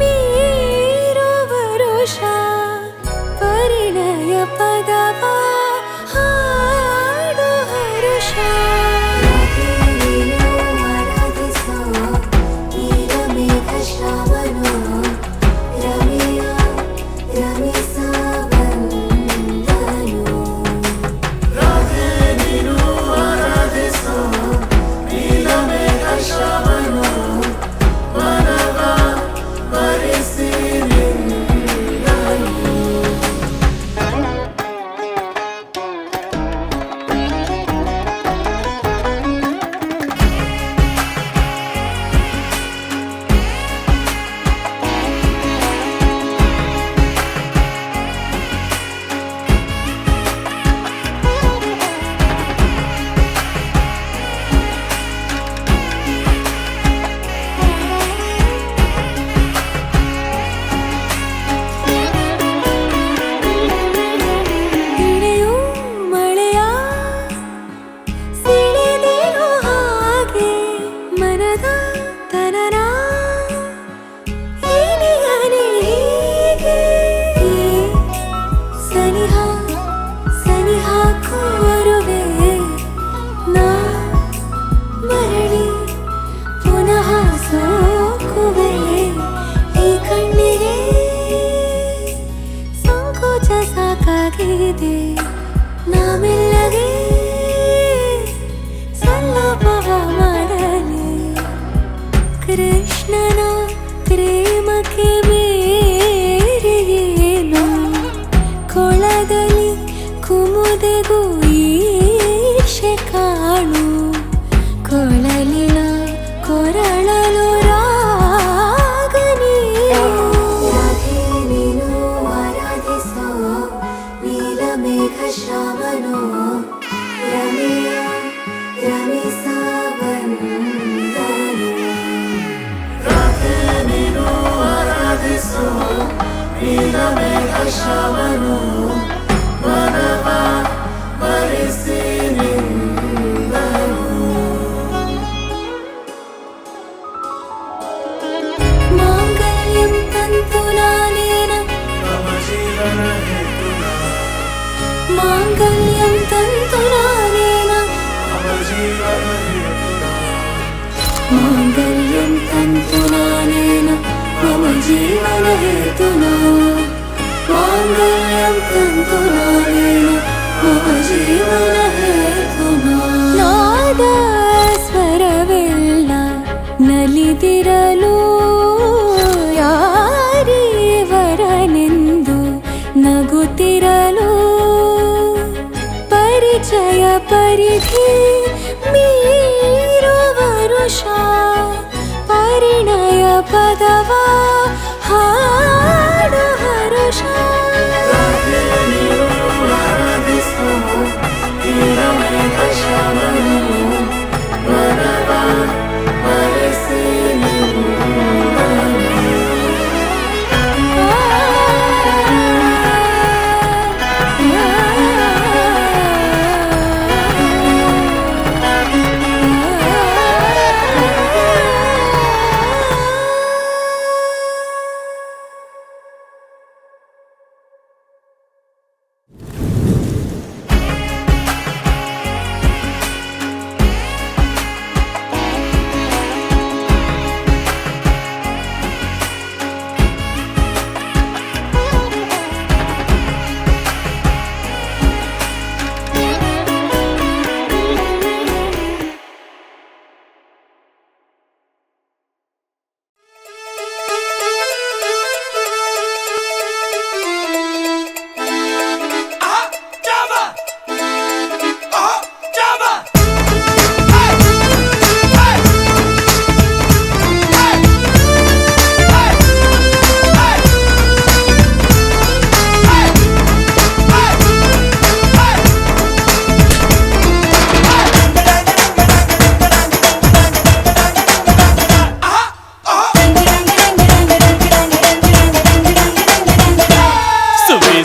ಮೀರುವ ವರುಷ ಪರಿಣಯ ಪದವ ಹಾಡು ಹರುಷ ಆರಾಧಿಸೋ ನೀಲಮೇಘ ಶ್ರಾವಣೋ ರಮೆಯ ರಮಿಸ ಬಂದನು ರಾಧೆ ನೀನು ಆರಾಧಿಸೋ ನೀಲಮೇಘ ಶ್ರಾವಣೋ ಮನವ ಮರೆಸಿ ಸಾಕಾಗಿದೆ ನಾಮೆಲ್ಲಗೆ ಸಲ್ಲಭವ ಮಾಡಲಿ ಕೃಷ್ಣನ ಪ್ರೇಮಕ್ಕೆ ಮೇರೆಯೇನು ಕೊಳದಲ್ಲಿ ಕುಮುದೆಗೂ ಈಶೆ ಕಾಣು ಕೊಳಲಿನ ಕೊರಳಲು ಮೇಘ ಶ್ರಾವಣೋ ರಮೆಯ ರಮಿಸ ಬಂದನು ರಾಧೆ ನೀನು ಆರಾಧಿಸೋ ನೀಲಮೇಘ ಶ್ರಾವಣೋ ಮನವ ಮರೆಸಿ ನಿಂದನು ಮಾಂಗಲ್ಯಂ ತಂತು ನಾನೇನ ಮಮ ಜೀವನ ಮಾಂಗಲ್ಯಂ ತಂತು ನಾನೇನ ಮಾಂಗಲ್ಯಂ ತಂತು ನಾನೇನ ಮಮ ಜೀವನ ಹೇತುನಾ ಮಾಂಗಲ್ಯಂ ತಂತು ನಾನೇನ ಮಮ ಜೀವನ ಹೇತುನಾ ನಾದ ಸ್ವರವೆಲ್ಲ ನಲಿದಿರಲು ಯಾರೇ ವರನೆಂದು ನಗುತ್ತಿರಲು ಪರಿಚಯ ಪರಿಧಿ ಮೀರುವ ವರುಷ ಪರಿಣಯ ಪದವ ಹಾಡು ಹರುಷ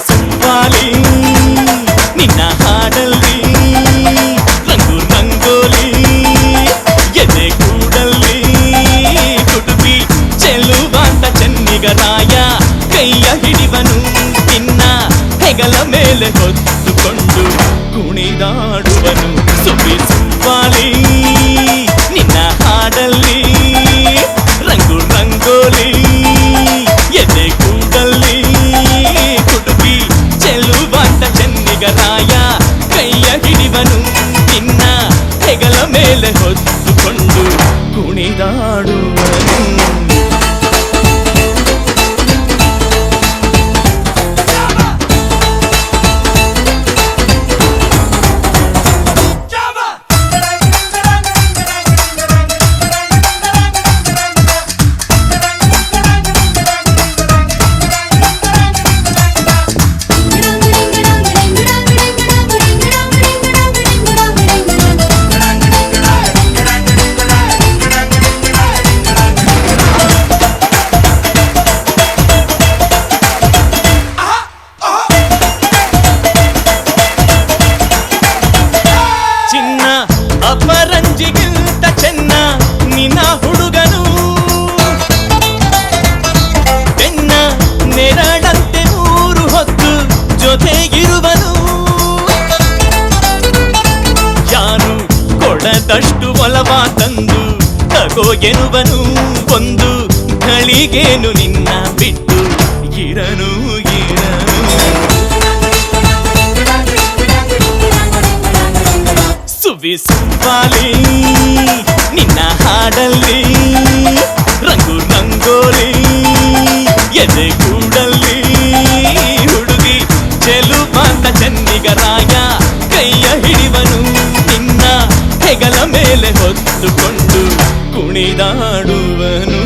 ಸುವ್ವಾಲಿ ನಿನ್ನ ಹಾಡಲ್ಲಿ ರಂಗು ರಂಗೋಲಿ ಎದೆ ಕೂಡಲ್ಲಿ ಕುಟುಂಬಿ ಚೆಲುವಾಂತ ಚೆನ್ನಿಗರಾಯ ಕೈಯ ಹಿಡಿವನು ನಿನ್ನ ಹೆಗಲ ಮೇಲೆ ಹೊತ್ತುಕೊಂಡು ಕುಣಿದಾಡುವನು ಸುಬ್ಬಿ ಸುವ್ವಾಲಿ ನಿನ್ನ ಹಾಡಲ್ಲಿ ರಂಗು ರಂಗೋಲಿ ಎದೆ ಕೂಡಲ್ಲಿ ಕುಟುಂಬಿ ಚೆಲುವಾಂತ ಚೆನ್ನಿಗರಾಯ ಕೈಯ ಹಿಡಿವನು ನಿನ್ನ ಹೆಗಲ ಮೇಲೆ ಹೊತ್ತುಕೊಂಡು ಕುಣಿದಾಡುವನು ಚಿನ್ನ ಅಪರಂಜಿಗಿಂತ ಚೆನ್ನ ನಿನ್ನ ಹುಡುಗನು ಬೆನ್ನ ನೆರಳಂತೆ ಮೂರು ಹೊತ್ತು ಜೊತೆಗಿರುವನು ಯಾರು ಕೊಡದಷ್ಟು ಒಲವ ತಂದು ತಗೋ ಎನ್ನುವನು ಒಂದು ಘಳಿಗೇನು ನಿನ್ನ ಬಿಟ್ಟು ಇರನು ಸುವಿ ಸುವ್ವಾಲಿ ನಿನ್ನ ಹಾಡಲ್ಲಿ ರಂಗು ರಂಗೋಲಿ ಎದೆ ಕೂಡಲ್ಲಿ ಹುಡುಗಿ ಚೆಲುವಾಂತ ಚೆನ್ನಿಗರಾಯ ಕೈಯ ಹಿಡಿವನು ನಿನ್ನ ಹೆಗಲ ಮೇಲೆ ಹೊತ್ತುಕೊಂಡು ಕುಣಿದಾಡುವನು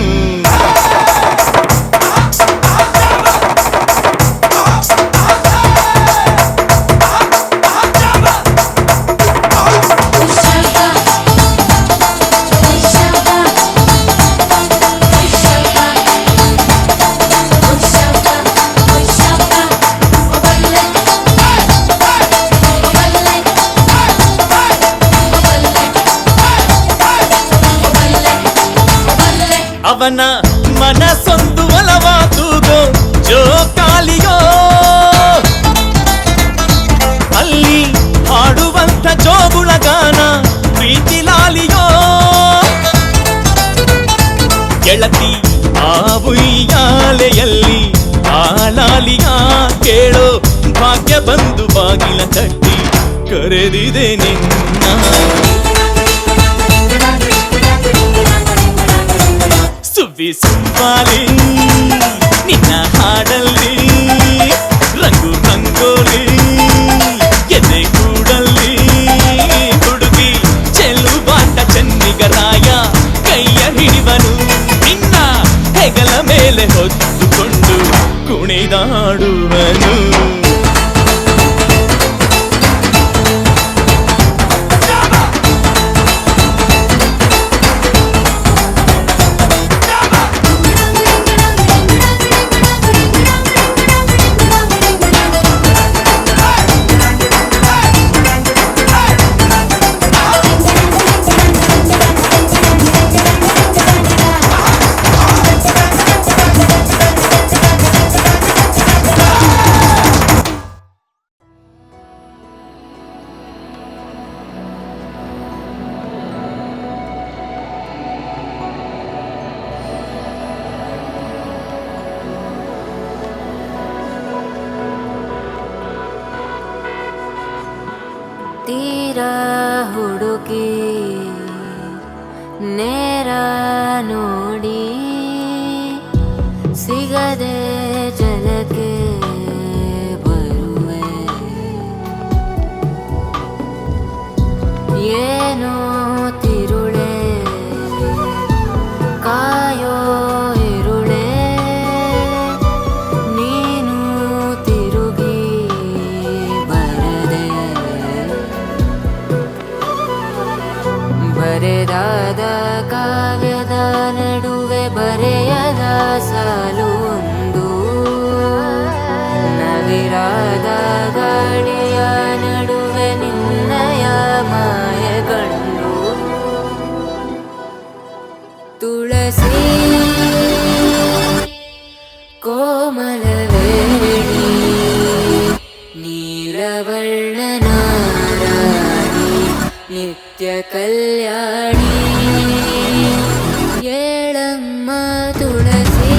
ಅವನ ಮನಸ್ಸೊಂದು ಒಲವ ತೂಗೋ ಜೋಕಾಲಿಯೋ ಅಲ್ಲಿ ಹಾಡುವಂತ ಜೋಗುಳ ಗಾನ ಪ್ರೀತಿ ಲಾಲಿಯೋ ಗೆಳತಿ ಆ ಉಯ್ಯಾಲೆಯಲ್ಲಿ ಆಲಾಲಿಯ ಕೇಳೋ ಭಾಗ್ಯ ಬಂದು ಬಾಗಿಲ ತಟ್ಟಿ ಕರೆದಿದೆ ನಿನ್ನ ಸುವ್ವಿ ಸುವ್ವಾಲಿ ನಿನ್ನ ಹಾಡಲ್ಲಿ ರಂಗು ರಂಗೋಲಿ ಎದೆ ಕೂಡಲ್ಲಿ ಹುಡುಗಿ ಚೆಲುವಾಂತ ಚೆನ್ನಿಗರಾಯ ಕೈಯ ಹಿಡಿವನು ನಿನ್ನ ಹೆಗಲ ಮೇಲೆ ಹೊತ್ತುಕೊಂಡು ಕುಣಿದಾಡುವನು ತೀರ ಹುಡುಕಿ ನೇರ ನೋಡಿ ಸಿಗದೆ ಜಲಕ್ಕೆ ಬರುವೆ ಏನೋ ತಿರುಳೆ ಕಾಯೋ ಇರುಳೆ ನೀನು ತಿರುಗಿ ಬರದೆ ಬರೆದಾದ ನೀಲವರ್ಣನಾರಾಣಿ ನಿತ್ಯ ಕಲ್ಯಾಣಿ ಏಳಮ್ಮ ತುಳಸಿ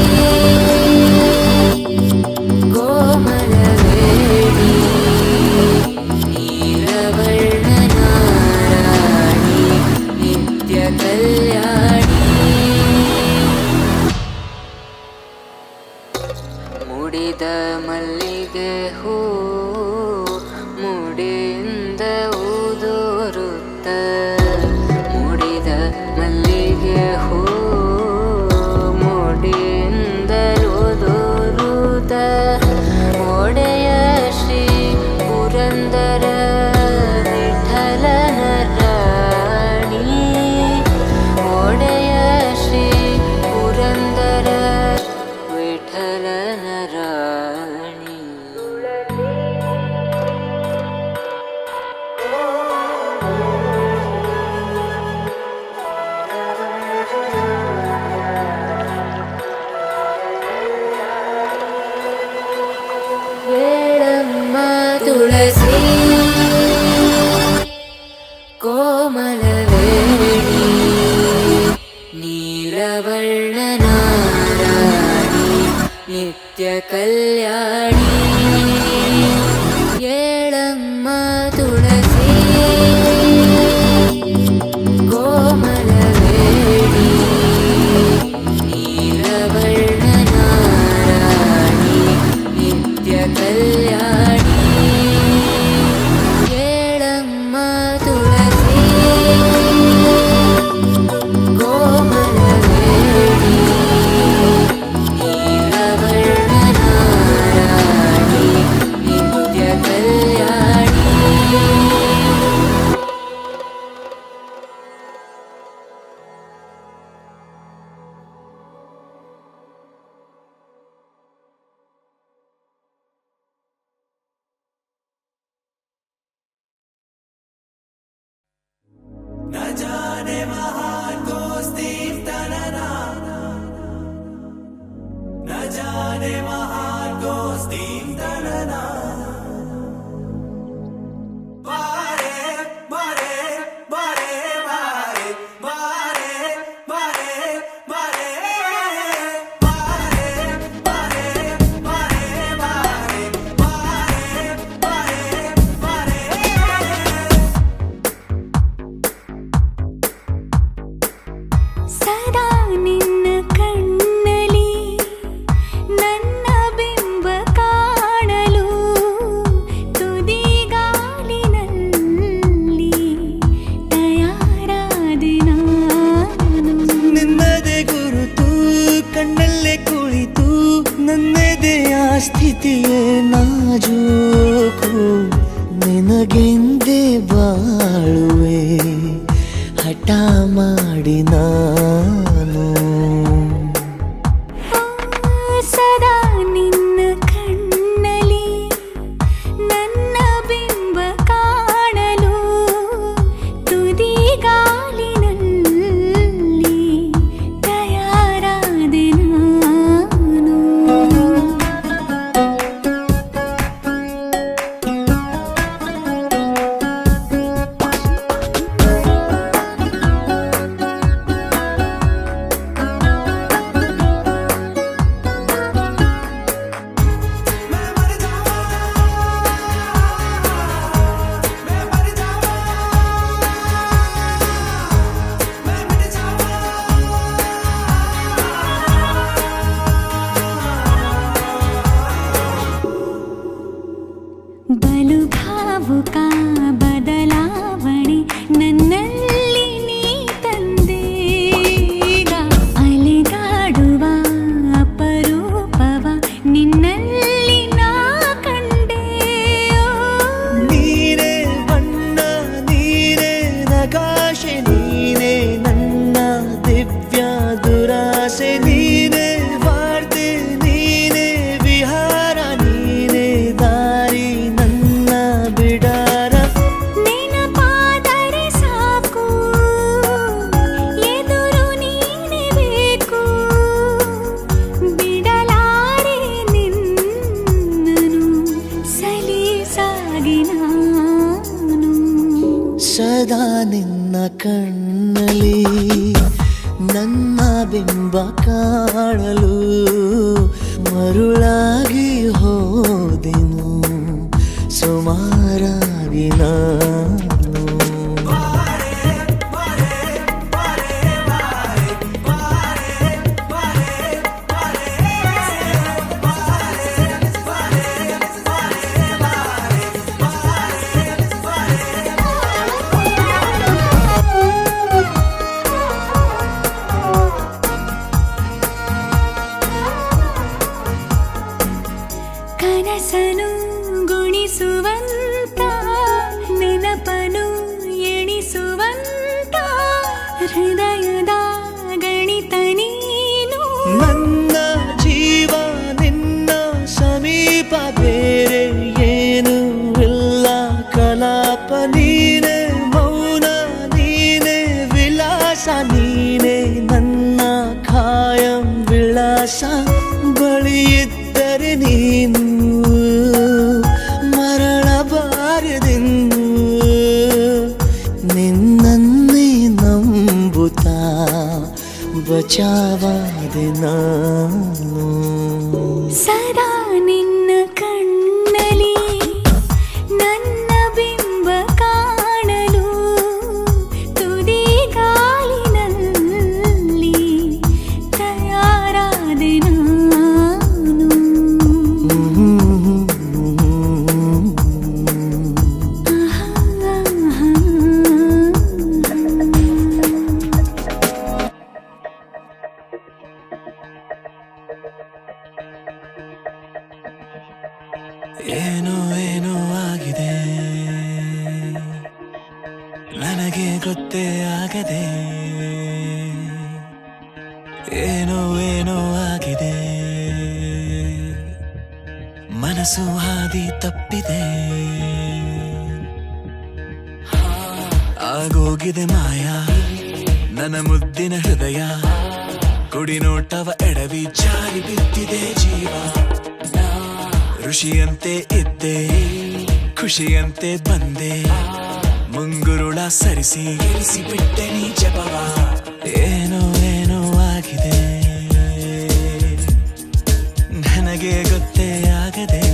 ಕೋಮಲವೇಣಿ ನೀಲವರ್ಣನಾರಾಣಿ ನಿತ್ಯ ಕಲ್ಯಾಣಿ ಮುಡಿದ ಮಲ್ಲಿಗೆ ಹೂ ಮುಡಿಯಿಂದ ಊದೋರುತ್ತ ಮುಡಿದ ಮಲ್ಲಿಗೆ ಹೂ ಮುಡಿಯಿಂದ ಊದೋರುತ್ತ ಒಡೆಯ ಶ್ರೀ ಪುರಂದರ ವಿಠಲನ ರಾಣಿ ಒಡೆಯ ಶ್ರೀ ಪುರಂದರ ವಿಠಲನ ರಾಣಿ ಏಳಮ್ಮ ತುಳಸಿ ಕೋಮಲವೇಣಿ ನೀಲವರ್ಣನಾರಾಣಿ ನಿತ್ಯ ಕಲ್ಯಾಣಿ ಏಳಮ್ಮ ತುಳಸಿ ಕೋಮಲವೇಣಿ ನೀಲವರ್ಣನಾರಾಣಿ ನಿತ್ಯ ಕಲ್ಯಾಣಿ ಏಳಮ್ಮ ತುಳಸಿ ಕೋಮಲವೇಣಿ ನೀಲವರ್ಣನಾರಾಣಿ ನಿತ್ಯ ಕಲ್ಯಾಣಿ ಸದಾ ನಿನ್ನ ಕಣ್ಣಲಿ ನನ್ನ ಬಿಂಬ ಕಾಣಲು ತುದಿಗಾಲಿನಲ್ಲಿ ತಯಾರಾದೆ ನಾನು ನಿನ್ನದೇ ಗುರುತು ಕಣ್ಣಲ್ಲೇ ಕುಳಿತು ನನ್ನೆದೆಯ ಸ್ಥಿತಿಯೇ ನಾಜೂಕು ನಿನಗೆಂದೇ ಬಾಳುವೆ ಹಠ ಮಾಡಿ ನಾನು ಸದಾ ನಿನ್ನ ಕಣ್ಣಲಿ ನನ್ನ ಬಿಂಬ ಕಾಣಲು ತುದಿಗಾಲಿನಲ್ಲಿ ತಯಾರಾದೆ ನಾನು ಬಲು ಭಾವುಕ ಬದಲಾವಣೆ ನನ್ನಲ್ಲಿ ನೀ ತಂದೇಗ ಅಲೆದಾಡುವ ಅಪರೂಪವ ನಿನ್ನಲ್ಲಿ ನಾ ಕಂಡೆ ನೀನೇ ಬಣ್ಣ ನೀನೇ ನಗಾಶೆ ನೀನೇ ನನ್ನ ದಿವ್ಯ ದುರಾಸೆ ನೀನೇ ವಾರ್ತೆ ನೀನೇ ವಿಹಾರ ನೀನೇ ದಾರಿ ನನ್ನ ಬಿಡಾರ ಸದಾ ನಿನ್ನ ಕಣ್ಣಲ್ಲಿ ನನ್ನ ಬಿಂಬ ಕಾಣಲು ಮರುಳಾಗಿ ಹೋದೆನು ಸುಮಾರಾಗಿ ನಾನು. ಕನಸನು ಗುಣಿಸುವಂತ ನೆನಪನು ಎಣಿಸುವಂತ ಹೃದಯದ ಗಣಿತ ನೀನು. ನನ್ನ ಜೀವ ನಿನ್ನ ಸಮೀಪ ಬೇರೆ ಏನು ಇಲ್ಲ ಕಲಾಪ ನೀನೆ ಮೌನ ನೀನೆ ವಿಲಾಸ ನೀನೆ ನನ್ನ ಖಾಯಂ ವಿಳಾಸ. ಬಳಿಯಿದ್ದರೆ ನೀನು ಮರಳಬಾರದೆಂದು ನಿನ್ನನ್ನೇ ನಂಬುತ್ತಾ ಬಚಾವಾದೆ ನಾನು. ಸದಾ ನಿನ್ನ ಕಣ್ಣಲ್ಲಿ ನನ್ನ ಬಿಂಬ ಕಾಣಲು ತುದಿ ಗಾಲಿನಲ್ಲಿ ತಯಾರಾದೆ ನಾನು. ಏನೋ ಏನೋ ಆಗಿದೆ ನನಗೆ ಗೊತ್ತೇ ಆಗದೆ. ಏನೋ ಏನೋ ಆಗಿದೆ ಮನಸ್ಸು ಹಾದಿ ತಪ್ಪಿದೆ. ಆಗೋಗಿದೆ ಮಾಯ ನನ್ನ ಮುದ್ದಿನ ಹೃದಯ ಕುಡಿನೋಟವ ಎಡವಿ ಜಾರಿ ಬಿದ್ದಿದೆ ಜೀವ. ಋಷಿಯಂತೆ ಇದ್ದೆ ಖುಷಿಯಂತೆ ಬಂದೆ ಮುಂಗುರುಳ ಸರಿಸಿ ಇರಿಸಿ ಬಿಟ್ಟೆ ನೀ ಜಪವ. ಏನೋ ಏನೋ ಆಗಿದೆ ನನಗೆ ಗೊತ್ತೇ ಆಗದೆ.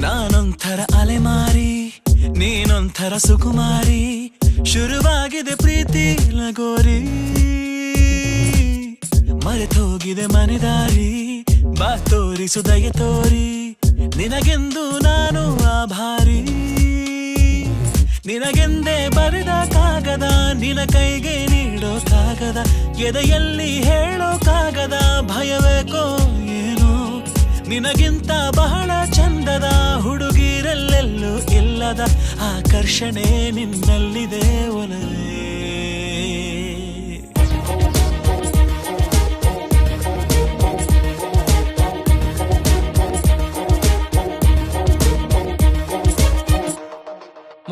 ನಾನೊಂಥರ ಅಲೆಮಾರಿ ನೀನೊಂಥರ ಸುಕುಮಾರಿ ಶುರುವಾಗಿದೆ ಪ್ರೀತಿ ಲಗೋರಿ. ಮರೆತೋಗಿದೆ ಮನೆದಾರಿ ಬಾ ತೋರಿಸು ದಯ ತೋರಿ ನಿನಗೆಂದು ನಾನು ಆಭಾರಿ. ನಿನಗೆಂದೇ ಬರೆದ ಕಾಗದ ನಿನ ಕೈಗೆ ನೀಡೋ ಕಾಗದ ಎದೆಯಲ್ಲಿ ಹೇಳೋ ಕಾಗದ ಭಯವೇಕೋ ಏನೋ ನಿನಗಿಂತ ಬಹಳ ಚಂದದ ಹುಡುಗಿರಲ್ಲೆಲ್ಲೂ ಇಲ್ಲದ ಆಕರ್ಷಣೆ ನಿನ್ನಲ್ಲಿದೆ ಒಲವೇ.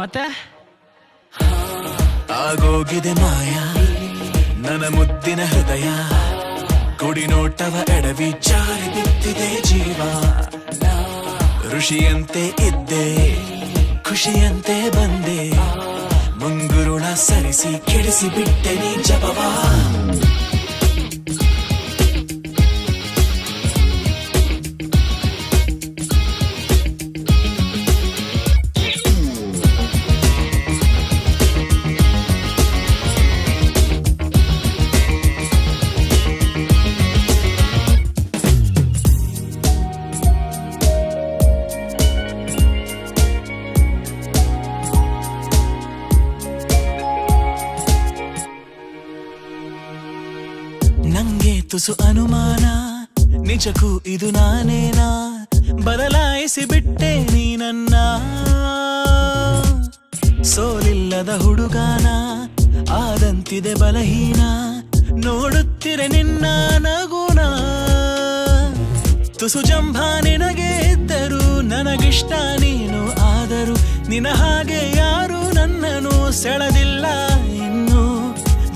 ಮತ್ತೆ ಆಗೋಗಿದೆ ಮಾಯ ನನ್ನ ಮುದ್ದಿನ ಹೃದಯ ಕುಡಿನೋಟವ ಎಡವಿ ಜಾರಿ ಬಿದ್ದಿದೆ ಜೀವ. ಋಷಿಯಂತೆ ಇದ್ದೆ ಖುಷಿಯಂತೆ ಬಂದೆ ಮುಂಗುರುಳ ಸರಿಸಿ ಕೆಡಿಸಿ ಬಿಟ್ಟೆ ನೀ ಜಪವಾ. ತುಸು ಅನುಮಾನ ನಿಜಕ್ಕೂ ಇದು ನಾನೇನಾ ಬದಲಾಯಿಸಿ ಬಿಟ್ಟೆ ನೀ ನನ್ನ ಸೋಲಿಲ್ಲದ ಹುಡುಗಾನ ಆದಂತಿದೆ ಬಲಹೀನ ನೋಡುತ್ತಿರೆ ನಿನ್ನ ನಗುನ ತುಸು ಜಂಭ ನಿನಗೆ ಇದ್ದರು ನನಗಿಷ್ಟ ನೀನು ಆದರೂ ನಿನ ಹಾಗೆ ಯಾರು ನನ್ನನ್ನು ಸೆಳೆದಿಲ್ಲ ಇನ್ನು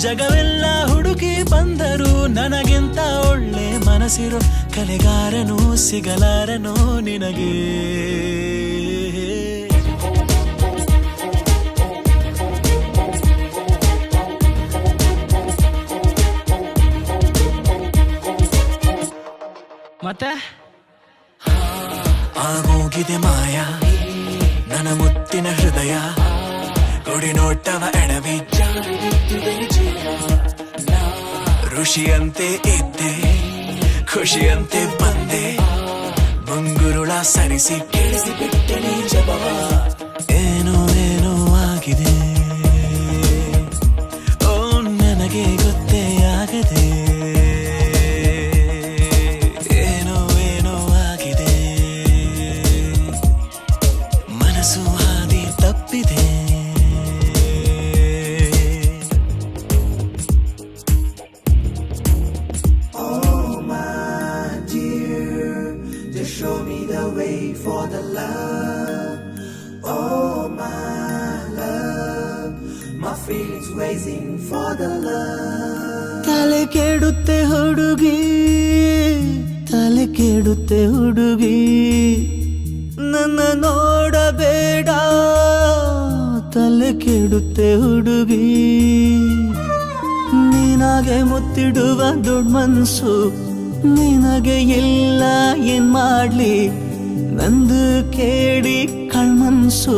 ಜಗವೆಲ್ಲ ಹುಡುಕಿ ಬಂದರು ನನಗಿಂತ ಒಳ್ಳೆ ಮನಸ್ಸಿರೋ ಕಲೆಗಾರನು ಸಿಗಲಾರನೋ ನಿನಗೆ ಮತ್ತೆ ಆಗೋಗಿದೆ ಮಾಯ ನನ್ನ ಮುತ್ತಿನ ಹೃದಯ ಗುಡಿ ನೋಟವ ಎಡವಿ ಋಷಿಯಂತೆ ಇದ್ದೆ ಖುಷಿಯಂತೆ ಬಂದೆ ಮುಂಗುರುಳ ಸರಿಸಿ ಕೇಳಿಸಿ ಬಿಟ್ಟೆ ನೀ ಜಪವ ಏನೋ ಏನೋ ಆಗಿದೆ ಓ ನನಗೆ ಗೊತ್ತೇ ಆಗದೆ ಏನೋ ಏನೋ ಆಗಿದೆ ಮನಸ್ಸು ಹಾದಿ ತಪ್ಪಿದೆ Show me the way for the love. Oh my love, my feelings waiting for the love. ತಲೆ ಕೆಡುತ್ತೆ ಹುಡುಗಿ ತಲೆ ಕೆಡುತ್ತೆ ಹುಡುಗಿ ನನ್ನ ನೋಡಬೇಡ ತಲೆ ಕೆಡುತ್ತೆ ಹುಡುಗಿ ನಿನಗೆ ಮುತ್ತಿಡುವ ದೊಡ್ಡ ಮನಸ್ಸು ನಿನಗೆ ಇಲ್ಲ ಏನ್ ಮಾಡ್ಲಿ ನಂದು ಕೇಳಿ ಕಳ್ಮನ್ಸು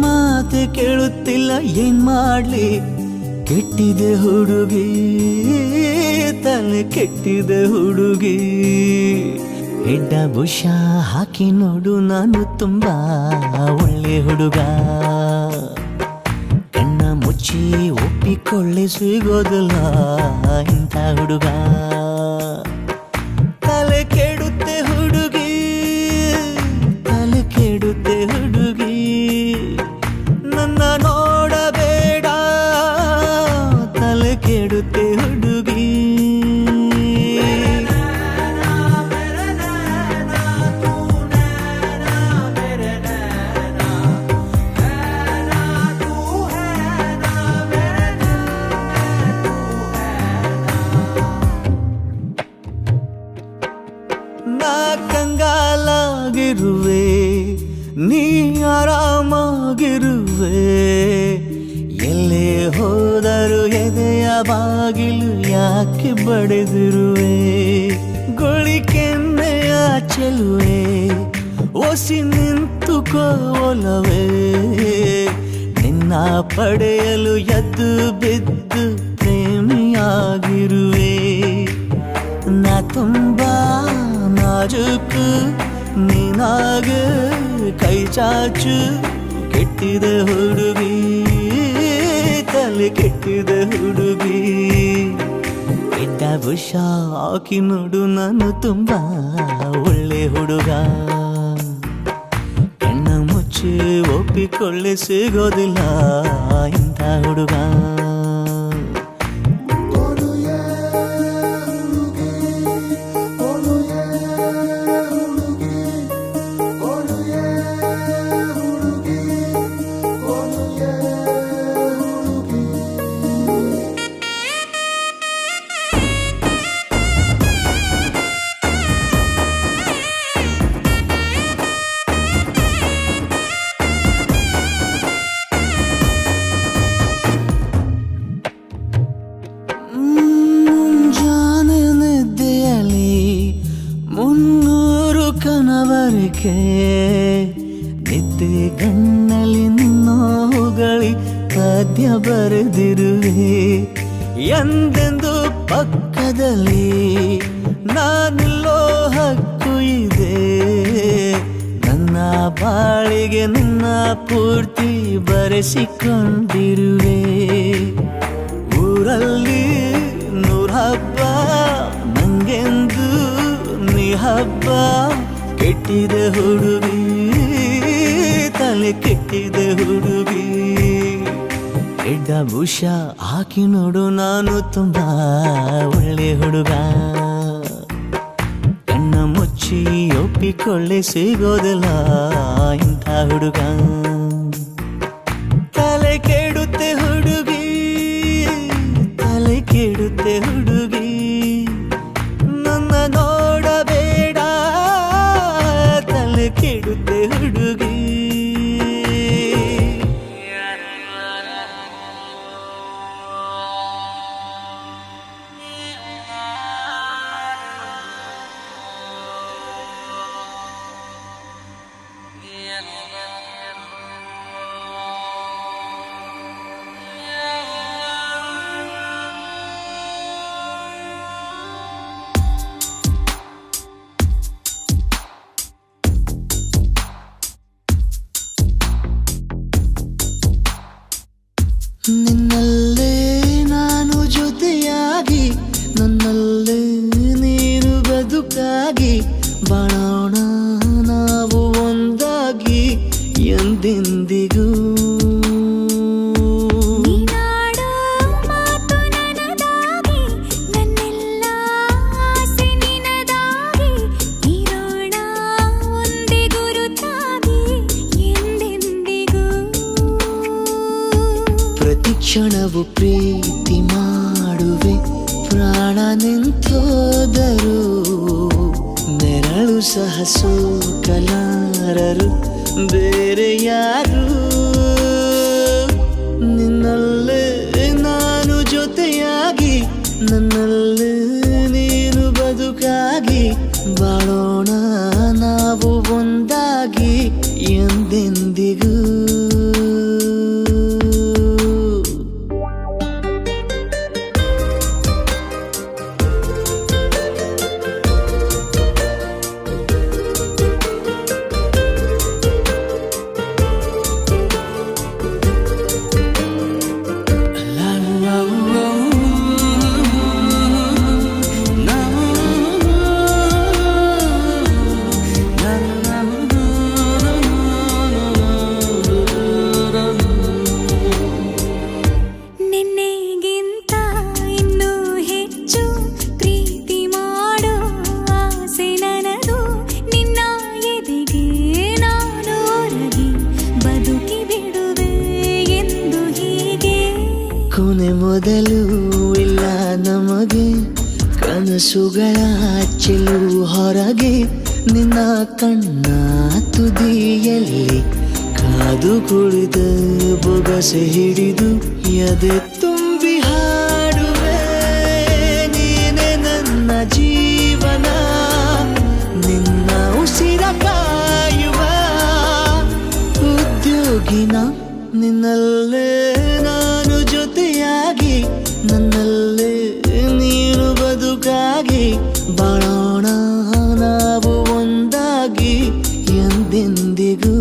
ಮಾತೆ ಕೇಳುತ್ತಿಲ್ಲ ಏನ್ ಮಾಡ್ಲಿ ಕೆಟ್ಟಿದೆ ಹುಡುಗಿ ತಲೆ ಕೆಟ್ಟಿದೆ ಹುಡುಗಿ ಹೆಡ್ಡ ಬುಷ ಹಾಕಿ ನೋಡು ನಾನು ತುಂಬಾ ಒಳ್ಳೆ ಹುಡುಗ ಕಣ್ಣ ಮುಚ್ಚಿ ಒಪ್ಪಿಕೊಳ್ಳಿ ಸಿಗೋದಿಲ್ಲ ಇಂಥ ಹುಡುಗ ತಲೆ ಕೆಡುತ್ತೆ ಹುಡುಗಿ ತಲೆ ಕೆಡುತ್ತೆ ಹುಡುಗಿ ನನ್ನ ನೋಡಬೇಡ ತಲೆ ಕೆಡುತ್ತೆ ಹುಡುಗಿ ನಾ ಕಂಗಾಲಾಗಿರುವೆ ನೀ ಆರಾಮಾಗಿರುವೆ ಎಲ್ಲೇ ಹೋದರು ಎದೆಯ ಬಾಗಿಲು ಯಾಕೆ ಬಡಿದಿರುವೆ ಗುಳಿಕೆನ್ನೆಯ ಚೆಲುವೆ ಒಸಿ ನಿಂತುಕೋಲವೇ ನಿನ್ನ ಪಡೆಯಲು ಎದ್ದು ಬಿದ್ದು ಪ್ರೇಮಿಯಾಗಿರುವೆ ನಾ ತುಂಬಾ ನಾಜುಕು ನೀನಾಗ ಕೈ ಚಾಚು ಕೆಟ್ಟಿದೆ ಹುಡುಗಿ ತಲೆ ಕೆಟ್ಟಿದೆ ಹುಡುಗಿ ಕೆಟ್ಟ ಬುಷ ಹಾಕಿ ನೋಡು ನಾನು ತುಂಬಾ ಒಳ್ಳೆ ಹುಡುಗ ಕಣ್ಣ ಮುಚ್ಚಿ ಒಪ್ಪಿಕೊಳ್ಳಿ ಸಿಗೋದಿಲ್ಲ ಇಂಥ ಹುಡುಗ ಕನವರಿಕೆ ನಿದ್ದೆ ಗಣ್ಣಲ್ಲಿ ನೋವುಗಳಿ ಪದ್ಯ ಬರೆದಿರುವೆ ಎಂದೆಂದು ಪಕ್ಕದಲ್ಲಿ ನಾನಿಲ್ಲೋ ಹಕ್ಕು ಇದೆ ನನ್ನ ಬಾಳಿಗೆ ನಿನ್ನ ಪೂರ್ತಿ ಬರೆಸಿಕೊಂಡಿರುವೆ ಊರಲ್ಲಿ 100 ಹಬ್ಬ ಹಬ್ಬ ಕೆಟ್ಟಿದ ಹುಡುಗಿ ತಲೆ ಕೆಟ್ಟಿದ ಹುಡುಗಿ ಎಡ್ಡ ಭೂಷ ಹಾಕಿ ನೋಡು ನಾನು ತುಂಬಾ ಒಳ್ಳೆ ಹುಡುಗ ಕಣ್ಣ ಮುಚ್ಚಿ ಒಪ್ಪಿಕೊಳ್ಳೆ ಸಿಗೋದಿಲ್ಲ ಇಂಥ ಹುಡುಗ ತಲೆ ಕೆಡುತ್ತೆ ಹುಡುಗಿ ತಲೆ ಕೆಡುತ್ತೆ ಹುಡುಗಿ ನನ್ನ ನೋಡಬೇಡ ತಲೆ ಕೆಡುತ್ತೆ ಹುಡುಗಿ ನಿನ್ನಲ್ಲೇ ನಾನು ಜೊತೆಯಾಗಿ ನನ್ನಲ್ಲೇ ನೀನು ಬದುಕಾಗಿ ಬಾಳೋಣ ನಾವು ಒಂದಾಗಿ ಎಂದೆಂದಿಗೂ ಕ್ಷಣವು ಪ್ರೀತಿ ಮಾಡುವೆ ಪ್ರಾಣ ನಿಂತೋದರು ನೆರಳು ಸಹ ಸೋಕಲಾರರು ಬೇರೆ ಯಾರು ನಿನ್ನಲ್ಲೇ ನಾನು ಜೊತೆಯಾಗಿ ನನ್ನಲ್ಲೇ ನೀನು ಬದುಕಾಗಿ ಬಾಳೋಣ ನಾವು ಒಂದಾಗಿ ಎಂದೆಂದಿಗೂ ಮೊದಲು ಇಲ್ಲ ನಮಗೆ ಕನಸುಗಳ ಚೆಲು ಹೊರಗೆ ನಿನ್ನ ಕಣ್ಣ ತುದಿಯಲ್ಲಿ ಕಾದು ಕುಳಿತ ಬೊಗಸೆ ಹಿಡಿದು ಎದೆ ತುಂಬಿ ಹಾಡುವೆ ನೀನೆ ನನ್ನ ಜೀವನ ನಿನ್ನ ಉಸಿರ ಕಾಯುವ ಉದ್ಯೋಗಿನ ನಿನ್ನಲ್ಲೇ ನಾನು ಜೊತೆಯಾಗಿ ನನ್ನಲ್ಲೇ ನೀನು ಬದುಕಾಗಿ ಬಾಳೋಣ ನಾವು ಒಂದಾಗಿ ಎಂದೆಂದಿಗೂ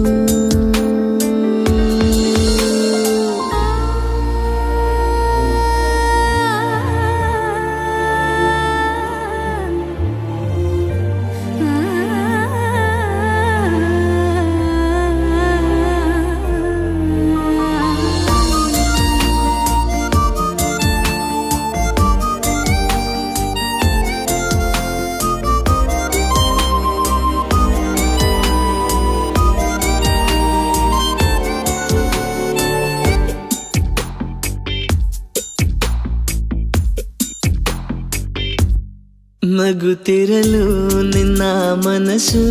ನಗುತ್ತಿರಲು ನಿನ್ನ ಮನಸ್ಸು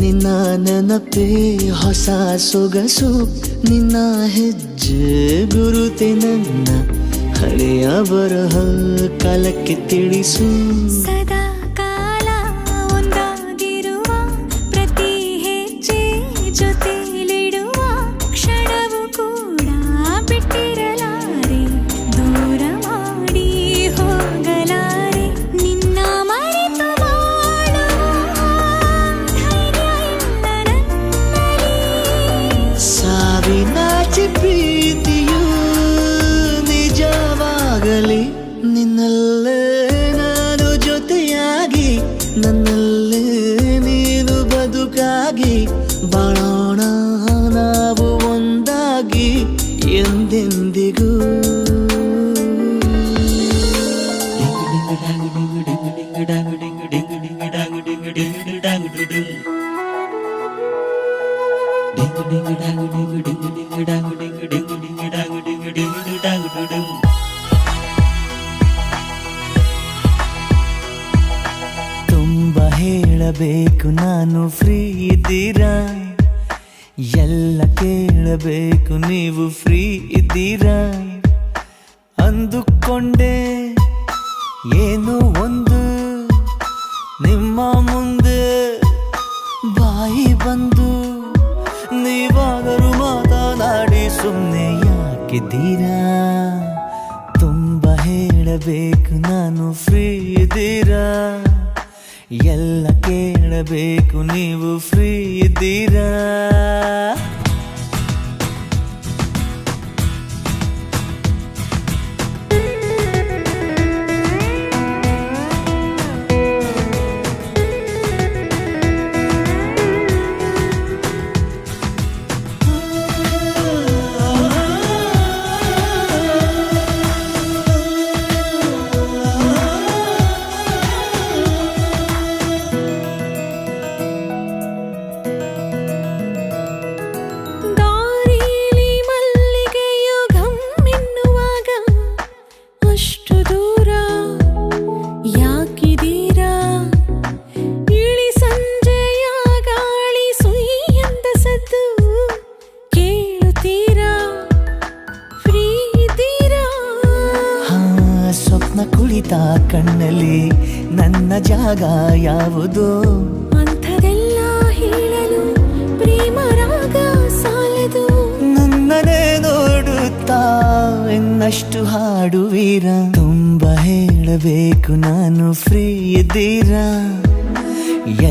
ನಿನ್ನ ನೆನಪೇ ಹೊಸ ಸೊಗಸು ನಿನ್ನ ಹೆಜ್ಜೆ ಗುರುತೆ ನನ್ನ ಹಳೆಯ ಬರಹ ಕಾಲಕ್ಕೆ ತಿಳಿಸು ಸದಾ ಕಾಲ ಒಂದಾಗಿರುವ ಪ್ರತಿ ಹೆಜ್ಜೆ ಜೊತೆಲಿಡುವ ಕ್ಷಣವು ಕೂಡ ಬಿಟ್ಟಿರಲಾರೆ ದೂರ ಮಾಡಿ ಹೋಗಲಾರೆ ನಿನ್ನ ಮರೆತು ಸಾವಿನಾಚೆ ಪ್ರೀತಿಯು ನಿಜವಾಗಲಿ ನಿನ್ನಲ್ಲೇ ನಾನು ಜೊತೆಯಾಗಿ ನನ್ನಲ್ಲೇ ಕೇಳಬೇಕು ನಾನು ಫ್ರೀ ಇದ್ದೀರಾ, ಎಲ್ಲ ಕೇಳಬೇಕು ನೀವು ಫ್ರೀ ಇದ್ದೀರಾ. ಅಂದುಕೊಂಡೆ ಏನೋ ಒಂದು ನಿಮ್ಮ ಮುಂದೆ ಬಾಯಿ ಬಂದು, ನೀವಾದರೂ ಮಾತನಾಡಿ ಸುಮ್ಮನೆ ಯಾಕಿದ್ದೀರಾ. ತುಂಬ ಹೇಳಬೇಕು ನಾನು ಫ್ರೀ ಇದ್ದೀರಾ, ಎಲ್ಲ ಕೇಳಬೇಕು ನೀವು ಫ್ರೀ ಇದ್ದೀರಾ. ಕುಳಿತ ಕಣ್ಣಲ್ಲಿ ನನ್ನ ಜಾಗ ಯಾವುದು, ಅಂಥದೆಲ್ಲ ಹೇಳಲು ಪ್ರೇಮ ರಾಗ ಸಾಲದು. ನನ್ನನೇ ನೋಡುತ್ತಾ ಇನ್ನಷ್ಟು ಹಾಡುವೀರ. ತುಂಬ ಹೇಳಬೇಕು ನಾನು ಫ್ರೀ ಇದ್ದೀರಾ,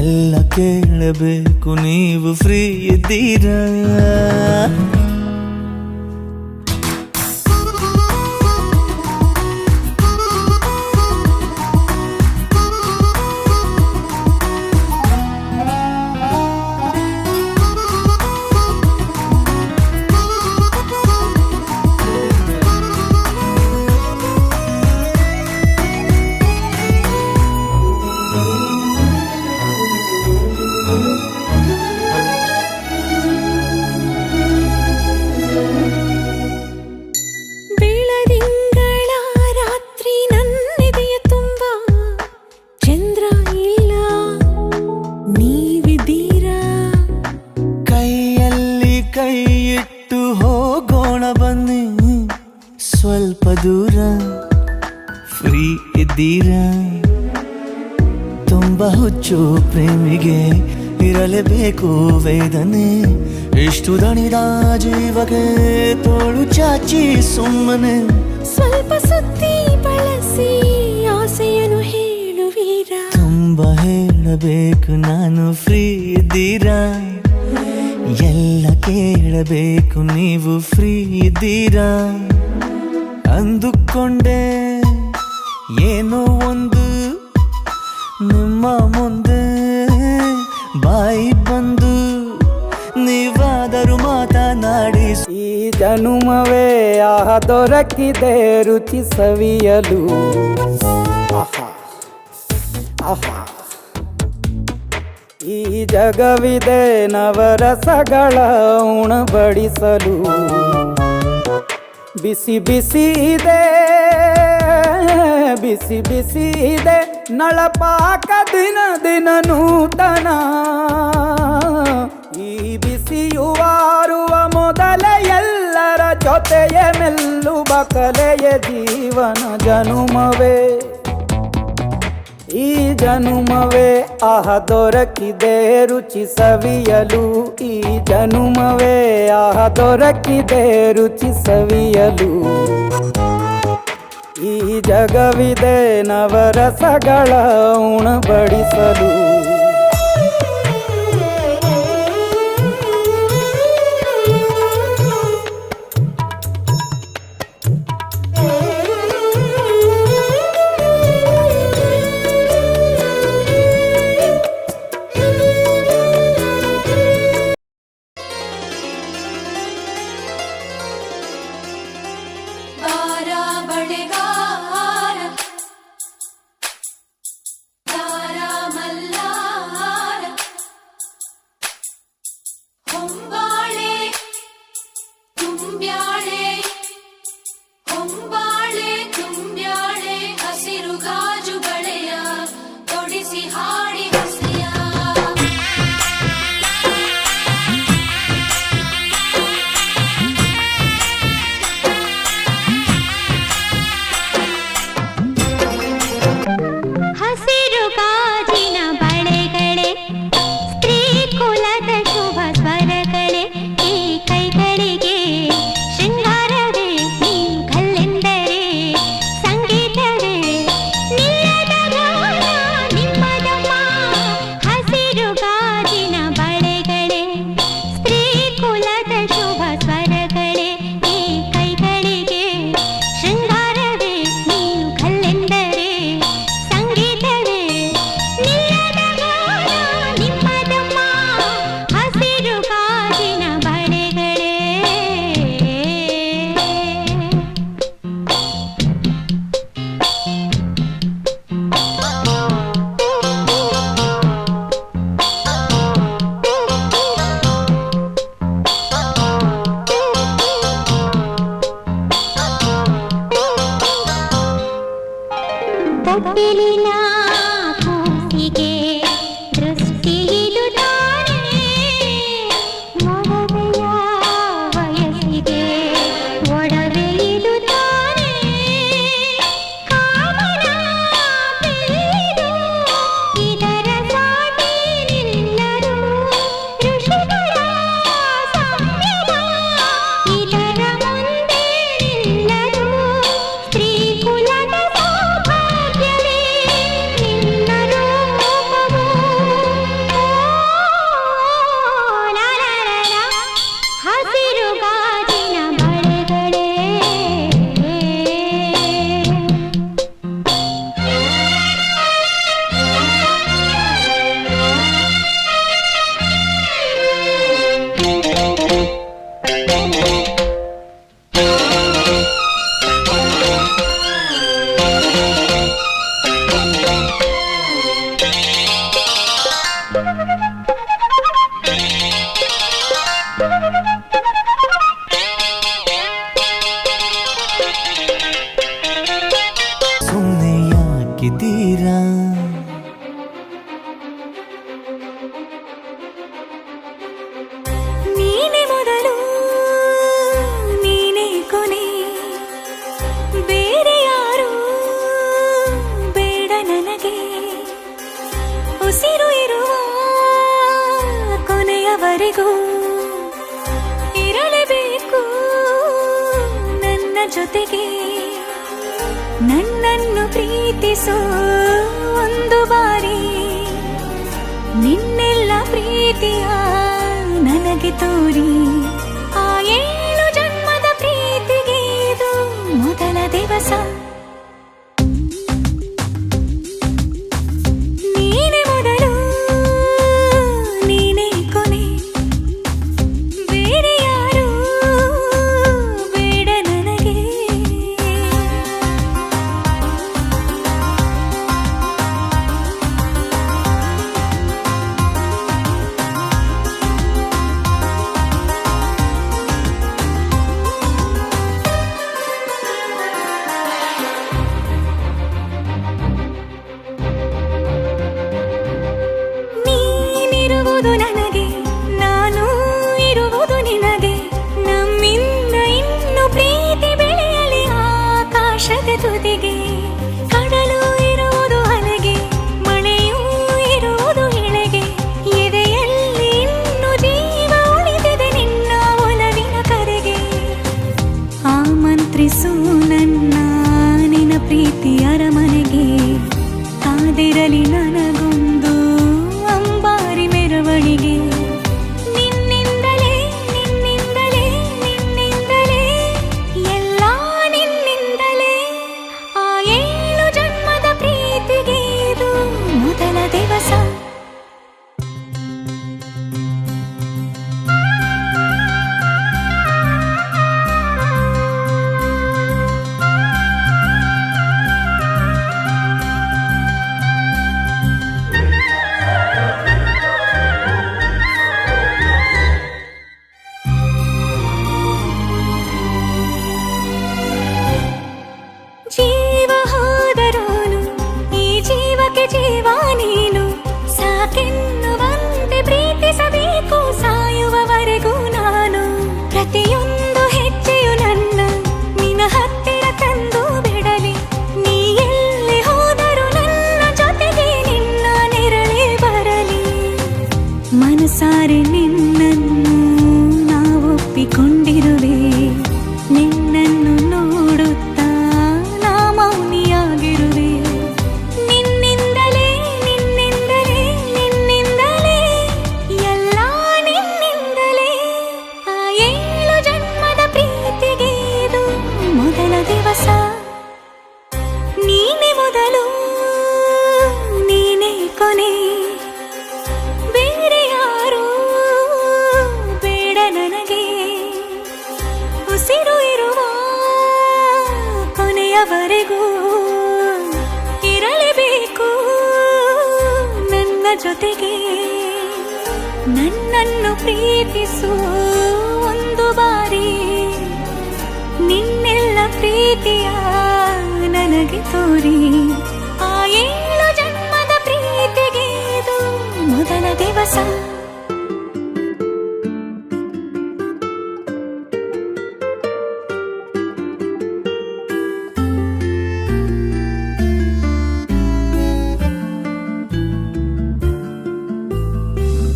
ಎಲ್ಲ ಕೇಳಬೇಕು ನೀವು ಫ್ರೀ ಇದ್ದೀರಾ. ಸ್ವಲ್ಪ ದೂರ ಫ್ರೀ ಇದ್ದೀರಾ. ತುಂಬ ಹುಚ್ಚು ಪ್ರೇಮಿಗೆ ಇರಲೇಬೇಕು ವೇದನೆ, ಇಷ್ಟು ದಣಿದ ಜೀವಕ್ಕೆ ತೋಳು ಚಾಚಿ ಸುಮ್ಮನೆ. ಸ್ವಲ್ಪ ಸುದ್ದಿ ಬಳಸಿ ಆಸೆಯನ್ನು ಹೇಳುವೀರ. ತುಂಬ ಹೇಳಬೇಕು ನಾನು ಫ್ರೀ ಇದ್ದೀರಾ, ಎಲ್ಲ ಕೇಳಬೇಕು ನೀವು ಫ್ರೀ ಇದ್ದೀರಾ. ಅಂದುಕೊಂಡೆ ಏನೋ ಒಂದು ನಿಮ್ಮ ಮುಂದೆ ಬಾಯಿ ಬಂದು, ನೀವಾದರೂ ಮಾತನಾಡಿ. ಈ ಜನುಮವೇ ದೊರಕಿದೆ ರುಚಿ ಸವಿಯಲು. ಆಹಾ ಆಹಾ, ಈ ಜಗವಿದೆ ನವರಸಗಳ ಉಣಬಡಿಸಲು. ಬಿಸಿ ಬಿಸಿ ಇದೆ, ಬಿಸಿ ಬಿಸಿ ಇದೆ ನಳಪಾಕ ದಿನ ದಿನ ನೂತನ. ಈ ಬಿಸಿಯುವಾರುವ ಮೊದಲೇ ಎಲ್ಲರ ಜೊತೆಯೇ ಮೆಲ್ಲುವ ಕಲೆಯ ಜೀವನ ಜನುಮವೇ. ಈ ಜನುಮವೇ ದೊರಕಿದೆ ರುಚಿ ಸವಿಯಲು. ಈ ಜನುಮವೇ ದೊರಕಿದೆ ರುಚಿ ಸವಿಯಲು. ಈ ಜಗವಿದೆ ನವರಸಗಳ ಉಣಬಡಿಸಲು. ಬಳೆಗಾರ ದಾರ ಮಲ್ಲ ತೊಟ್ಟಿಲಿನ ಕೂಸಿಗೆ ದೃಷ್ಟಿ ಇದು ತಾನೇ ಮೊರವೆಯ ವಯಸ್ಸಿಗೆ ಒಡವೆ ಇದು ತಾನೇ ಕಾಮನ ಬೆಳೆದು ಇದರ ಸಾಟಿ ನಿಲ್ಲರು ಋಷಿಗಳ ಸಂಯಮ ಇದರ ಮುಂದೆ ನಿಲ್ಲರು ಸ್ತ್ರೀ ಕುಲದ ಸೌಭಾಗ್ಯವೇ ನಿನ್ನ ರೂಪವು ಲಾಲಾಲಾಲ ಹಸಿರು ಗಾಜಿನ ಬಳೆಗಳೇ ಸುಮ್ಮನೆ ಯಾಕಿದ್ದೀರಾ ನೀನೆ ಮೊದಲು ನೀನೆ ಕೊನೆ ಬೇರೆ ಯಾರು ಬೇಡ ನನಗೆ ಉಸಿರು ಇರುವ ಕೊನೆಯವರೆಗೂ ಇರಲೇಬೇಕು ನನ್ನ ಜೊತೆಗೆ ನನ್ನನ್ನು ಪ್ರೀತಿಸೋ ಒಂದು ಬಾರಿ ನಿನ್ನೆಲ್ಲ ಪ್ರೀತಿಯ ನನಗೆ ತೋರಿ ಆ 7 ಜನ್ಮದ ಪ್ರೀತಿಗೆ ಇದು ಮೊದಲ ದಿವಸ ನೀನೆ ಮೊದಲು ನೀನೆ ಕೊನೆ ಬೇರೆ ಯಾರು ಬೇಡ ನನಗೆ ನೀನಿರುವುದು ನನಗೆ ನಾನು ಇರುವುದು ನಿನಗೆ ನಮ್ಮಿಂದ ಇನ್ನು ಪ್ರೀತಿ ಬೆಳೆಯಲಿ ಆಕಾಶದ ತುದಿಗೆ ಕಡಲು ಇರುವುದು ಅಲೆಗೆ ಮಳೆಯೂ ಇರುವುದು ಎಳೆಗೆ ಎದೆಯಲ್ಲಿ ಇನ್ನು ಜೀವ ಉಳಿದಿದೆ ನಿನ್ನ ಒಲವಿನ ಕರೆಗೆ ಆಮಂತ್ರಿಸು ನನ್ನ ನಿನ್ನ ಪ್ರೀತಿ ಅರಮನೆಗೆ ಕಾದಿರಲಿ ನನಗೊಂದು ಅಂಬಾರಿ ಮೆರವಣಿಗೆ ನಿನ್ನಿಂದಲೇ ನಿನ್ನಿಂದಲೇ ನಿನ್ನಿಂದಲೇ ಎಲ್ಲ ನಿನ್ನಿಂದಲೇ ಆ 7 ಜನ್ಮದ ಪ್ರೀತಿಗೆ ಇದು ಮೊದಲ ದಿವಸ ಜೀವ ಹೋದರೋನು ಈ ಜೀವಕ್ಕೆ ಜೀವ ನೀನು ಸಾಕೆನ್ನುವಂತೆ ಪ್ರೀತಿಸಬೇಕು ಸಾಯುವವರೆಗೂ ನಾನು ಪ್ರತಿಯೊಂದು ಹೆಜ್ಜೆಯು ನನ್ನ ನಿನ್ನ ಹತ್ತಿರ ತಂದು ಬಿಡಲಿ ನೀ ಎಲ್ಲಿ ಹೋದರೂ ನನ್ನ ಜೊತೆಗೆ ನಿನ್ನ ನೆರಳೇ ಬರಲಿ ಮನಸಾರೆ ನಿನ್ನನ್ನು ನಾವೊಪ್ಪಿಕೊಂಡಿರುವೆ ನಿನ್ನನ್ನು ನೋಡುತ್ತಾ ನಾ ಮೌನಿಯಾಗಿರುವೆ ನಿನ್ನಿಂದಲೇ ನಿನ್ನಿಂದಲೇ ನಿನ್ನಿಂದಲೇ ಎಲ್ಲ ನಿನ್ನಿಂದಲೇ ಆ 7 ಜನ್ಮದ ಪ್ರೀತಿಗೆ ಇದು ಮೊದಲ ದಿವಸ ನೀನೆ ಮೊದಲು ನೀನೆ ಕೊನೆ ಬೇರೆ ಯಾರು ಬೇಡ ನನಗೆ ಉಸಿರು ಇರುವ ಕೊನೆಯವರೆಗೂ ಇರಲೇಬೇಕು ನನ್ನ ಜೊತೆಗೆ ನನ್ನನ್ನು ಪ್ರೀತಿಸು ಒಂದು ಬಾರಿ ನಿನ್ನೆಲ್ಲ ಪ್ರೀತಿಯ ನನಗೆ ತೋರಿ ಆ ಪರವಸ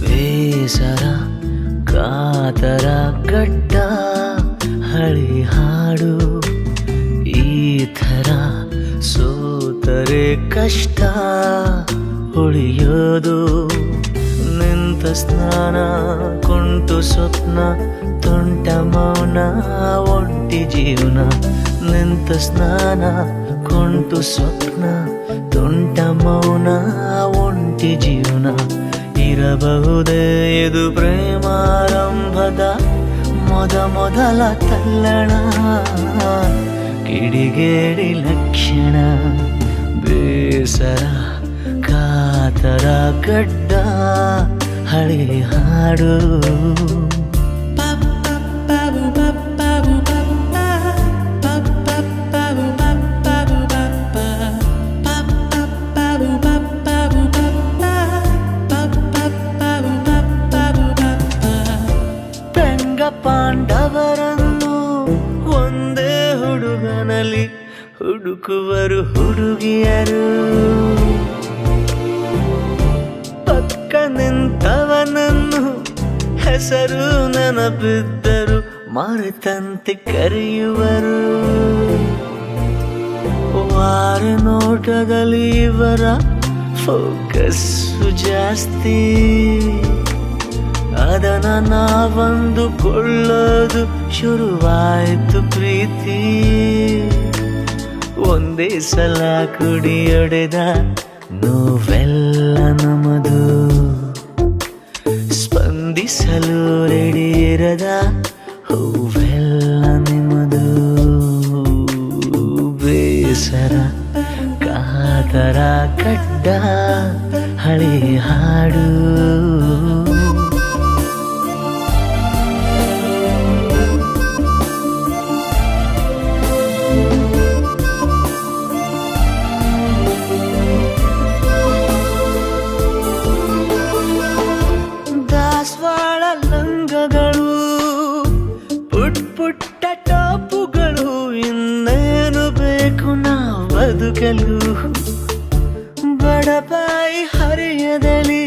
ಬೇಸರ ಕಾತರ ಗಡ್ಡ ಹಳಿ ಹಾಡು ಈ ಥರ ಸೋತರೆ ಕಷ್ಟ ಉಳಿಯೋದು ನಿಂತ ಸ್ನಾನ ಕುಂಟು ಸ್ವಪ್ನ ತುಂಟ ಮೌನ ಒಂಟಿ ಜೀವನ ನಿಂತ ಸ್ನಾನ ಕುಂಟು ಸ್ವಪ್ನ ತುಂಟ ಮೌನ ಒಂಟಿ ಜೀವನ ಇರಬಹುದೇ ಇದು ಪ್ರೇಮಾರಂಭದ ಮೊದಲ ತಲ್ಲಣ ಕಿಡಿಗೇಡಿ ಲಕ್ಷಣ ಬೇಸರ ಕಾತರ ಗಡ್ಡ ಹಳಿ ಹಾಡು ಪಾಂಡವರನ್ನು ಒಂದೇ ಹುಡುಗನಲ್ಲಿ ಹುಡುಕುವರು ಹುಡುಗಿಯರು ಪಕ್ಕ ನಿಂತವನನ್ನು ಹೆಸರು ನೆನಪಿದ್ದರು ಮರೆತಂತೆ ಕರೆಯುವರು ವಾರ ನೋಟದಲ್ಲಿ ಇವರ ಫೋಕಸ್ ಜಾಸ್ತಿ ಅದನ್ನ ನಾವಂದುಕೊಳ್ಳೋದು ಶುರುವಾಯ್ತು ಪ್ರೀತಿ ಒಂದೇ ಸಲ ಕುಡಿಯೊಡೆದ ನೋವೆಲ್ಲ ನಮದು ಸ್ಪಂದಿಸಲು ರೆಡಿ ಇರದ ಹೂವೆಲ್ಲ ನಿಮ್ಮದು ಬೇಸರ ಕಾತರ ಕಡ್ಡ ಹಳಿ ಹಾಡು ದಾಸವಾಳ ಲಂಗಗಳು ಪುಟ್ಟ ಟಾಪುಗಳು ಇನ್ನೇನು ಬೇಕು ನಾವು ಬದುಕಲು ಬಡಪಾಯಿ ಹರಿಯದಲ್ಲಿ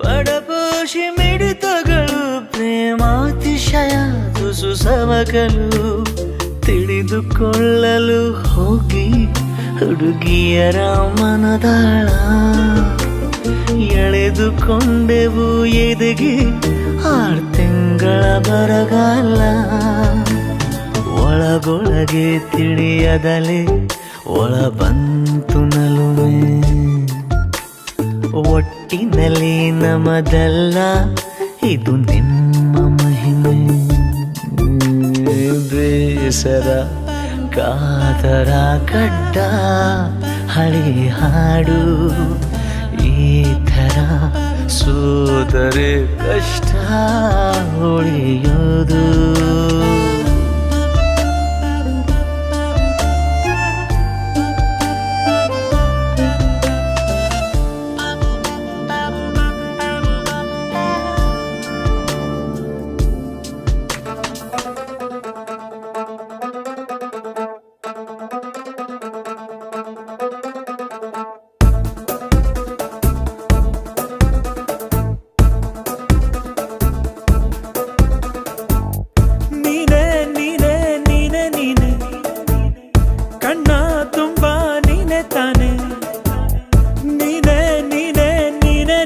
ಪಡಪೋಷಿ ಮಿಡಿತಗಳು ಪ್ರೇಮಾತಿಶಯ ತುಸು ಸವಕಲು ತಿಳಿದುಕೊಳ್ಳಲು ಹೋಗಿ ಹುಡುಗಿಯರ ಮನದಾಳ ಎಳೆದುಕೊಂಡೆವು ಎದೆಗೆ 6 ತಿಂಗಳ ಬರಗಾಲ ಒಳಗೊಳಗೆ ತಿಳಿಯದಲೆ ಒಳ ಬಂತು ನಲುವೆ ಒಟ್ಟಿನಲ್ಲಿ ನಮದಲ್ಲ ಇದು ನಿಮ್ಮ ಮಹಿಮೆ ಬೇಸರ ಕಾತರ ಕಡ್ಡ ಹಳಿ ಹಾಡು ಈ ಥರ ಸೋದರೆ ಕಷ್ಟ ಉಳಿಯೋದು